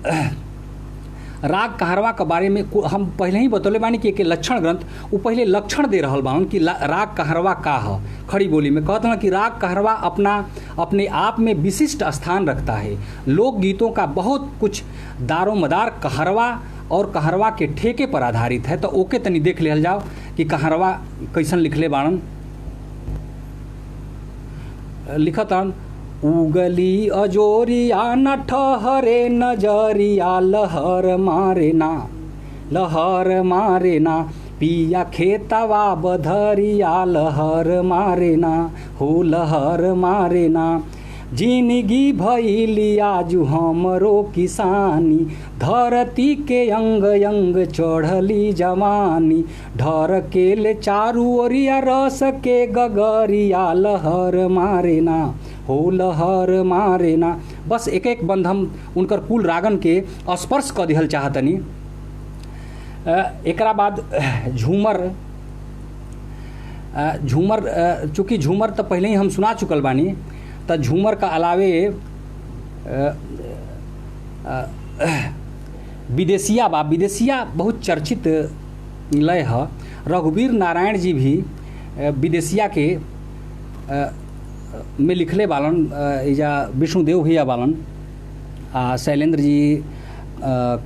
राग कहरवा के बारे में हम पहले ही बतौले बानी कि एक लक्षण ग्रंथ वो पहले लक्षण दे रहल बान कि राग कहरवा का है। खड़ी बोली में कहते हैं कि राग कहरवा अपने आप में विशिष्ट स्थान रखता है। लोकगीतों का बहुत कुछ दारोमदार कहरवा और कहरवा के ठेके पर आधारित है। तो ओके तनी देख लिहल जाओ कि कहरवा कैसन लिखले बाड़न। लिखतन उगली अजोरिया न ठहरे नजरिया लहर मारे ना पिया खेतवा बधरिया लहर मारे ना हो लहर मारे ना। जिंदगी भइली आजु हमरो किसानी धरती के अंग अंग चढ़ली जवानी ढर के ले चारू ओरिया रस के गगरिया लहर मारे ना हो लहर मारे ना। बस एक एक बंद हम उनकर कुल रागन के स्पर्श क दिहल चाहतनी। एकरा बाद झूमर चूँकि झूमर तो पहले ही हम सुना चुकल बानी तो झूमर का अलावे विदेशिया बा। विदेशिया बहुत चर्चित लय है। रघुवीर नारायण जी भी विदेशिया के में लिखले बालन। इजा विष्णुदेव भैया बालन शैलेंद्र जी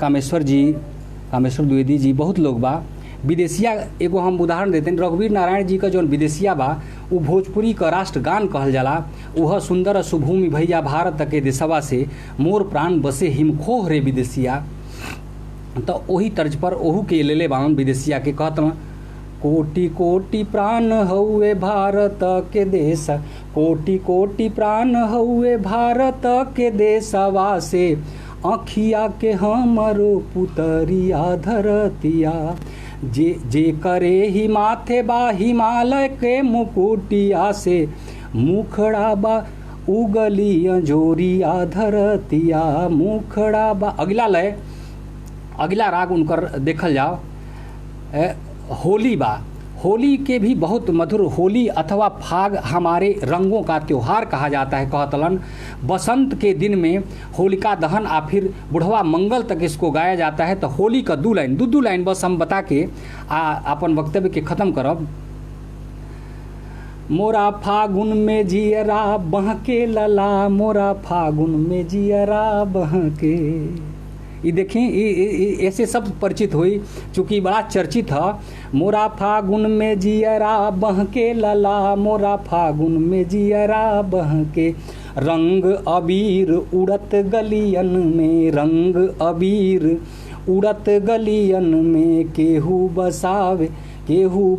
कामेश्वर द्विवेदी जी बहुत लोग बा। विदेशिया एगो हम उदाहरण देते हैं। रघुवीर नारायण जी का जो विदेशिया बा वो भोजपुरी का राष्ट्रगान कहल जाला। वह सुंदर सुभूमि भैया भारत के देशवा से मोर प्राण बसे हिमखोह रे विदेशिया। तो वही तर्ज पर ओहू के लेले बावन विदेशिया के कहत कोटि कोटि प्राण हउए भारत के देश कोटि कोटि प्राण हउए भारत के देशवा से अखिया के हमरो पुतरिया धरतिया जे करे ही माथे बा हिमालय के मुकुटिया से मुखड़ा बा उगली अंजोरिया धरतिया मुखड़ा बा। अगला राग उनकर देखल जाओ होली बा। होली के भी बहुत मधुर होली अथवा फाग हमारे रंगों का त्योहार कहा जाता है। कहतलन बसंत के दिन में होलिका दहन आ फिर बुढ़वा मंगल तक इसको गाया जाता है। तो होली का 2 लाइन बस हम बता के अपन वक्तव्य के ख़त्म करब। मोरा फागुन में जियरा बहके लला मोरा फागुन में जियरा बहके। ये देखें ऐसे सब परिचित हुई चूँकि बड़ा चर्चित है। मोरा फागुन में जियरा बहके लला मोरा फागुन में जियरा बहके रंग अबीर उड़त गलियन में रंग अबीर उड़त गलियन में केहू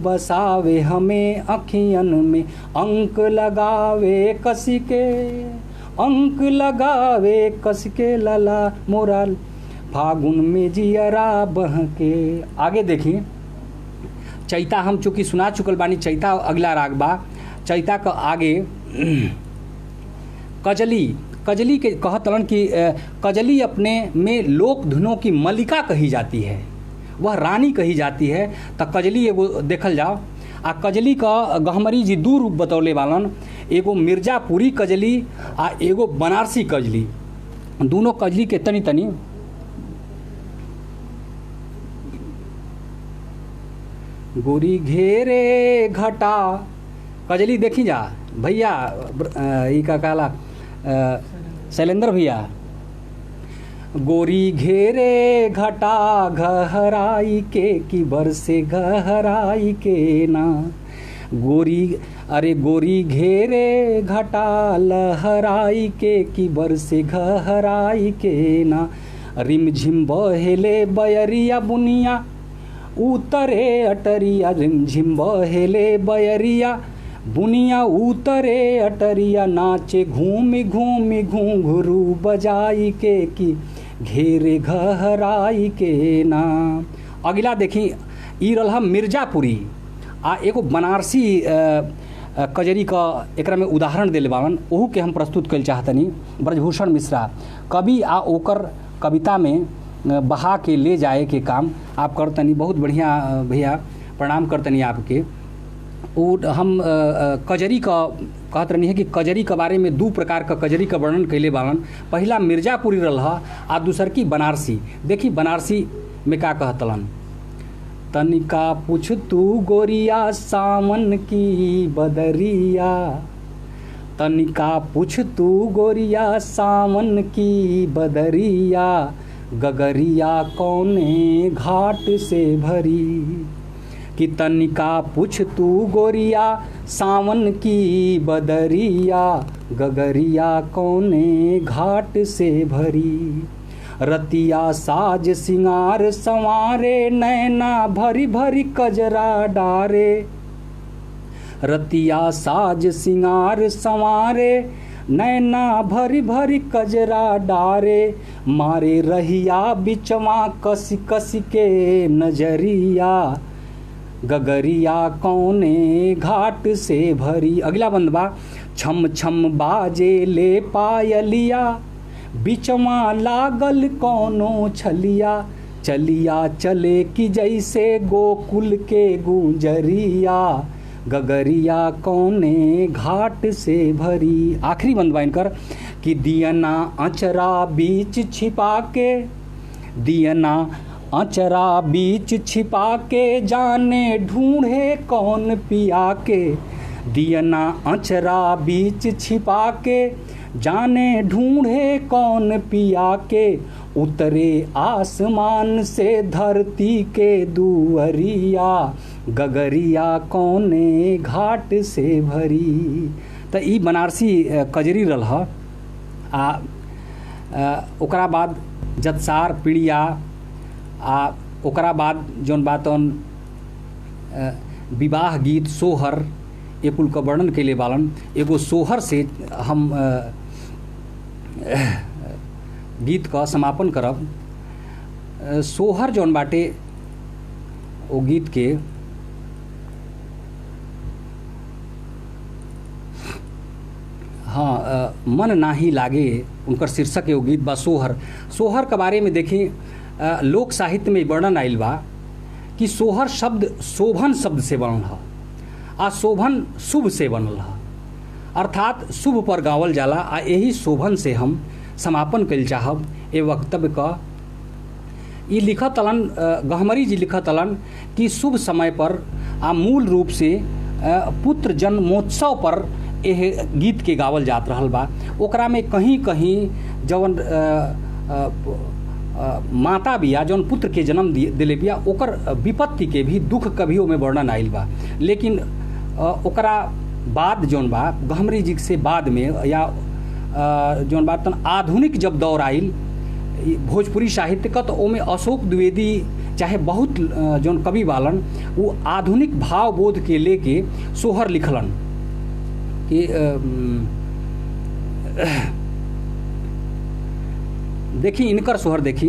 बसावे हमें अखियन में अंक लगावे कस के लला मोरा फागुन में जियरा बहके। आगे देखिए चैता हम चूँकि सुना चुकल बानी। चैता अगला राग बा। चैता का आगे कजली के कहतलन कि कजली अपने में लोक धुनों की मलिका कही जाती है, वह रानी कही जाती है। तो कजली एगो देखल जाओ। आ कजली का गहमरी जी 2 रूप बतौले बालन। एगो मिर्जापुरी कजली आ एगो बनारसी कजली। दोनों कजली के तनी तनी गोरी घेरे घटा कजली देखी जा भैया ई का काला शैलेंद्र भैया। गोरी घेरे घटा गहराई के की बरसे गहराई के ना गोरी घेरे घटा लहराई के की बरसे गहराई के ना रिमझिम बहेले बयरिया बुनिया उतरे अटरिया रिमझिम बहेले बयरिया बुनिया उतरे अटरिया नाचे घूमि घूमि घुंघरू बजाई के कि घेरे घहराई के ना। अगला देखी ई रहा मिर्जापुरी आ एगो बनारसी कजरी का एकरा में उदाहरण दिले बावन, ओहू के हम प्रस्तुत कर चाहतनी। ब्रजभूषण मिश्रा कवि आ ओकर कविता में बहा के ले जाए के काम आप करतनी, बहुत बढ़िया भैया, प्रणाम करतनी आपके। और हम कजरी का कहत रहनी है कि कजरी के बारे में 2 प्रकार का कजरी का वर्णन कैले बावन। पहला मिर्जापुरी रहा आ दूसर की बनारसी। देखी बनारसी में का कहतलन, तनिका पूछ तू गोरिया सावन की बदरिया, तनिका पूछ तू गोरिया सावन की बदरिया, गगरिया कौने घाट से भरी। कि तनिका पूछ तू गोरिया सावन की बदरिया, गगरिया कौने घाट से भरी। रतिया साज सिंगार संवारे, नैना भरी भरी कजरा डारे। रतिया साज सिंगार संवारे, नैना भरी भरी कजरा डारे। मारे रहिया बिचवा कसी कसी के नजरिया, गगरिया कौने घाट से भरी। अगला बंदबा, छम छम बाजे ले पायलिया, बिचवा लागल कौनो छलिया। चलिया चले कि जैसे गोकुल के गुंजरिया, गगरिया कौने घाट से भरी। आखिरी बंदबा इनकर कि दियना अचरा बीच छिपा के, दियना अचरा बीच छिपा के, जाने ढूंढे कौन पिया के। दियना अचरा बीच छिपा के, जाने ढूंढे कौन पिया के। उतरे आसमान से धरती के दुअरिया, गगरिया कौने घाट से भरी। तो ई बनारसी कजरी रहा। ओकरा बाद जतसार पीड़िया आ ओकरा बाद जौन बात विवाह गीत सोहर ये कुल का वर्णन कैले बालन। एगो सोहर से हम गीत का समापन करब। सोहर जौन बाटे वो गीत के हाँ मन नाही लागे उनकर शीर्षक एगो गीत बा सोहर। सोहर के बारे में देखी लोक साहित्य में वर्णन आइल बा कि सोहर शब्द शोभन शब्द से बनल है आ शोभन शुभ से बनल है, अर्थात शुभ पर गावल जाला। आ यही शोभन से हम समापन कल चाहब ए वक्तव्य का। ये लिखत अलन गहमरी जी लिखत अलन कि शुभ समय पर आ मूल रूप से पुत्र जन्मोत्सव पर यह गीत के गावल जात रहल बा। ओकरा में कहीं कहीं जवन माता बिया जौन पुत्र के जन्म दिले बिया ओकर विपत्ति के भी दुख कभी में वर्णन आइल बा। लेकिन ओकरा बाद जौन बा गहमरी जी से बाद में या जौन बात आधुनिक जब दौर आइल भोजपुरी साहित्य का, तो ओमे अशोक द्विवेदी चाहे बहुत जौन कवि बालन वो आधुनिक भाव बोध के लेके सोहर लिखलन कि देखी इनकर सोहर देखी।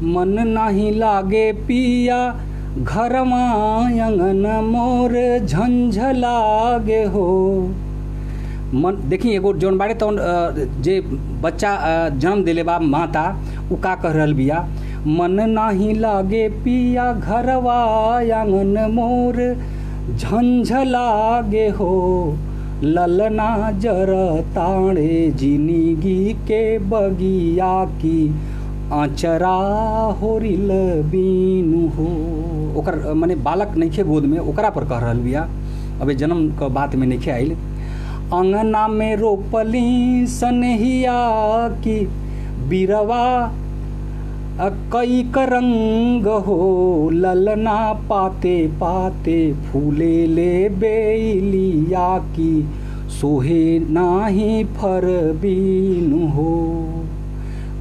मन नाही लागे पिया घरमा अंगन मोर झंझलागे हो। मन देखी एगो जौन बाड़े तौन जे बच्चा जन्म दिले बा माता उ का कह रहल बिया, मन नाही लागे पिया घरवा आंगन मोर झंझलागे हो। ललना जर ताड़े जिंदगी के बगिया की आचरा होरिल बीनु हो। ओकर माने बालक नइखे गोद में ओकरा पर कह रहल बिया, अबे जन्म का बात में नइखे आइल। अंगना में रोपली सनहिया की बिरवा कई करंग हो। ललना पाते पाते फूले ले बेलिया की सोहे नाही फर बीनु हो।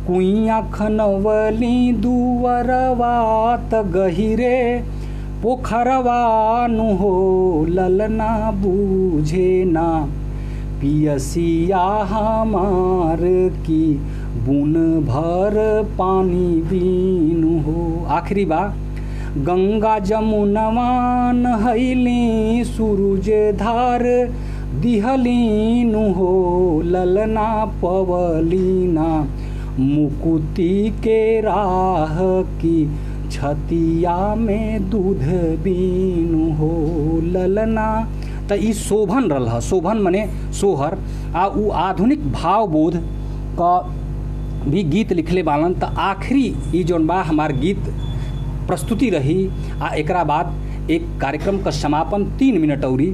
कुइया खनवली दुवरवा त गहिरे पोखरवानु हो ललना बूझे ना, पियसिया हमार की बून भर पानी बीनु हो। आखिरी बा, गंगा जमुनवा नहैली सूरज धार दिहलीनु हो, ललना पवलीना मुकुति के राह की छतिया में दूध बीनु हो, ललना। तो ई शोभन रहा, शोभन मने सोहर आ उ आधुनिक भावबोध का भी गीत लिखले बालन। तो आखिरी ई जौन बा हमार गीत प्रस्तुति रही आ एकरा बाद एक कार्यक्रम का समापन 3 मिनट औरी।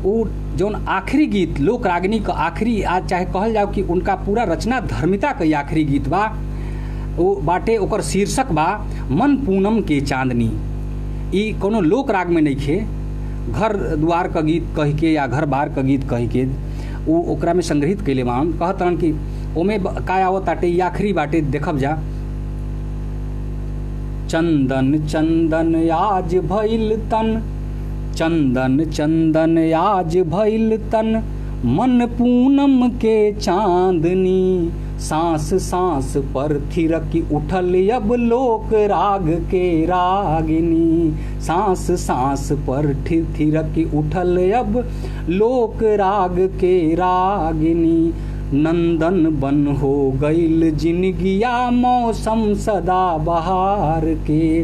वो जौन आखिरी गीत लोक रागिनी का आखिरी आज चाहे कहल जाओ कि उनका पूरा रचना धर्मिता का आखिरी गीत बा, वो बाटे ओकर शीर्षक बा मन पूनम के चांदनी। ई कोनो लोक राग में नहीं खे, घर द्वार का गीत कह के या घर बार का गीत कह के वो ओकरा में संग्रहित कैले बान। कहतन कि ओमे का आवत ताटे ई आखिरी बाटे, देखब जा। चंदन चंदन आज भइल तन, चंदन चंदन आज भइल तन, मन पूनम के चांदनी, सांस सांस पर थिरकी उठल अब लोक राग के रागिनी, सांस सांस पर थिरकी उठल अब लोक राग के रागिनी। नंदन बन हो गईल जिनगिया मौसम सदा बहार के,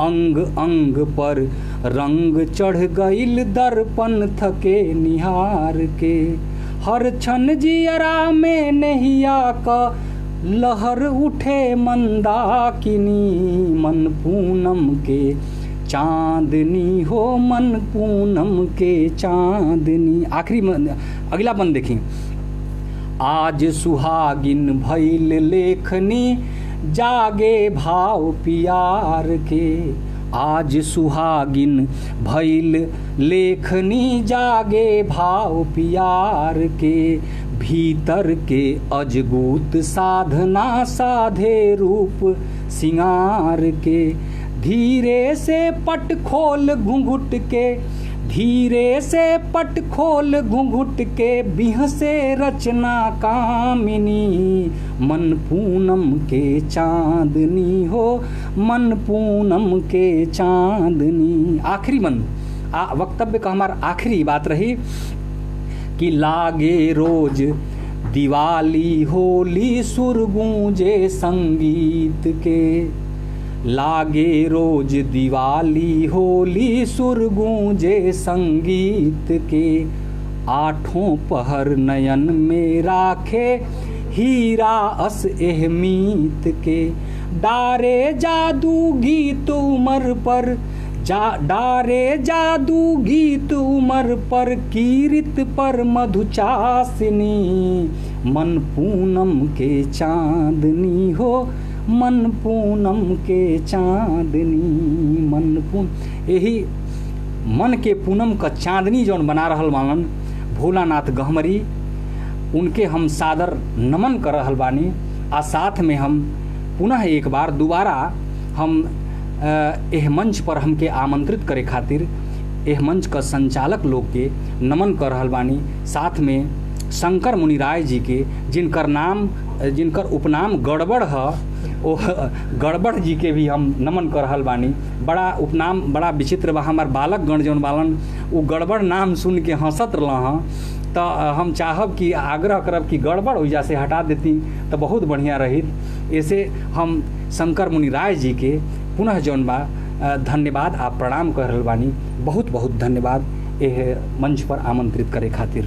अंग अंग पर रंग चढ़ गईल दर्पण थके निहार के, हर क्षण जियरा में नहिया का लहर उठे मंदाकिनी, मन पूनम के चांदनी हो, मन पूनम के चांदनी। आखिरी अगला बंद देखिए। आज सुहागिन भइल लेखनी, जागे भाव पियार के, आज सुहागिन भइल लेखनी, जागे भाव पियार के, भीतर के अजगूत साधना साधे रूप सिंगार के, धीरे से पट खोल घुंघुट के, धीरे से पट खोल घुंघुट के, बिह से रचना कामिनी, मन पूनम के चांदनी हो, मन पूनम के चांदनी। आखिरी मन वक्तव्य का हमारा आखिरी बात रही कि लागे रोज दिवाली होली सुर गूंजे संगीत के, लागे रोज दिवाली होली सुर गूंजे संगीत के, आठों पहर नयन में राखे हीरा अस एहमीत के, डारे जादू गीत उमर पर, डारे जादू गीत उमर पर, कीरित पर मधुचासिनी, मन पूनम के चांदनी हो, मन पूनम के चांदनी, मन पून। यही मन के पूनम का चांदनी जौन बना रहल बानन भोलानाथ गहमरी, उनके हम सादर नमन कर रहल बानी। आ साथ में हम पुनः एक बार दोबारा हम एह मंच पर हमके आमंत्रित करे खातिर एह मंच का संचालक लोग के नमन कर रहल बानी। साथ में शंकर मुनि राय जी के, जिनकर उपनाम गड़बड़ है, ओ गड़बड़ जी के भी हम नमन कर रहल बानी। बड़ा उपनाम बड़ा विचित्र बा। हमार बालक गण जौन बालन वो गड़बड़ नाम सुन के हंसत रहा, तो हम चाहब कि आग्रह करब कि गड़बड़ वजह से हटा देती तो बहुत बढ़िया रही। ऐसे हम शंकर मुनि राय जी के पुनः जौन बा धन्यवाद आप प्रणाम कर रहल बानी। बहुत बहुत धन्यवाद एह मंच पर आमंत्रित करे खातिर।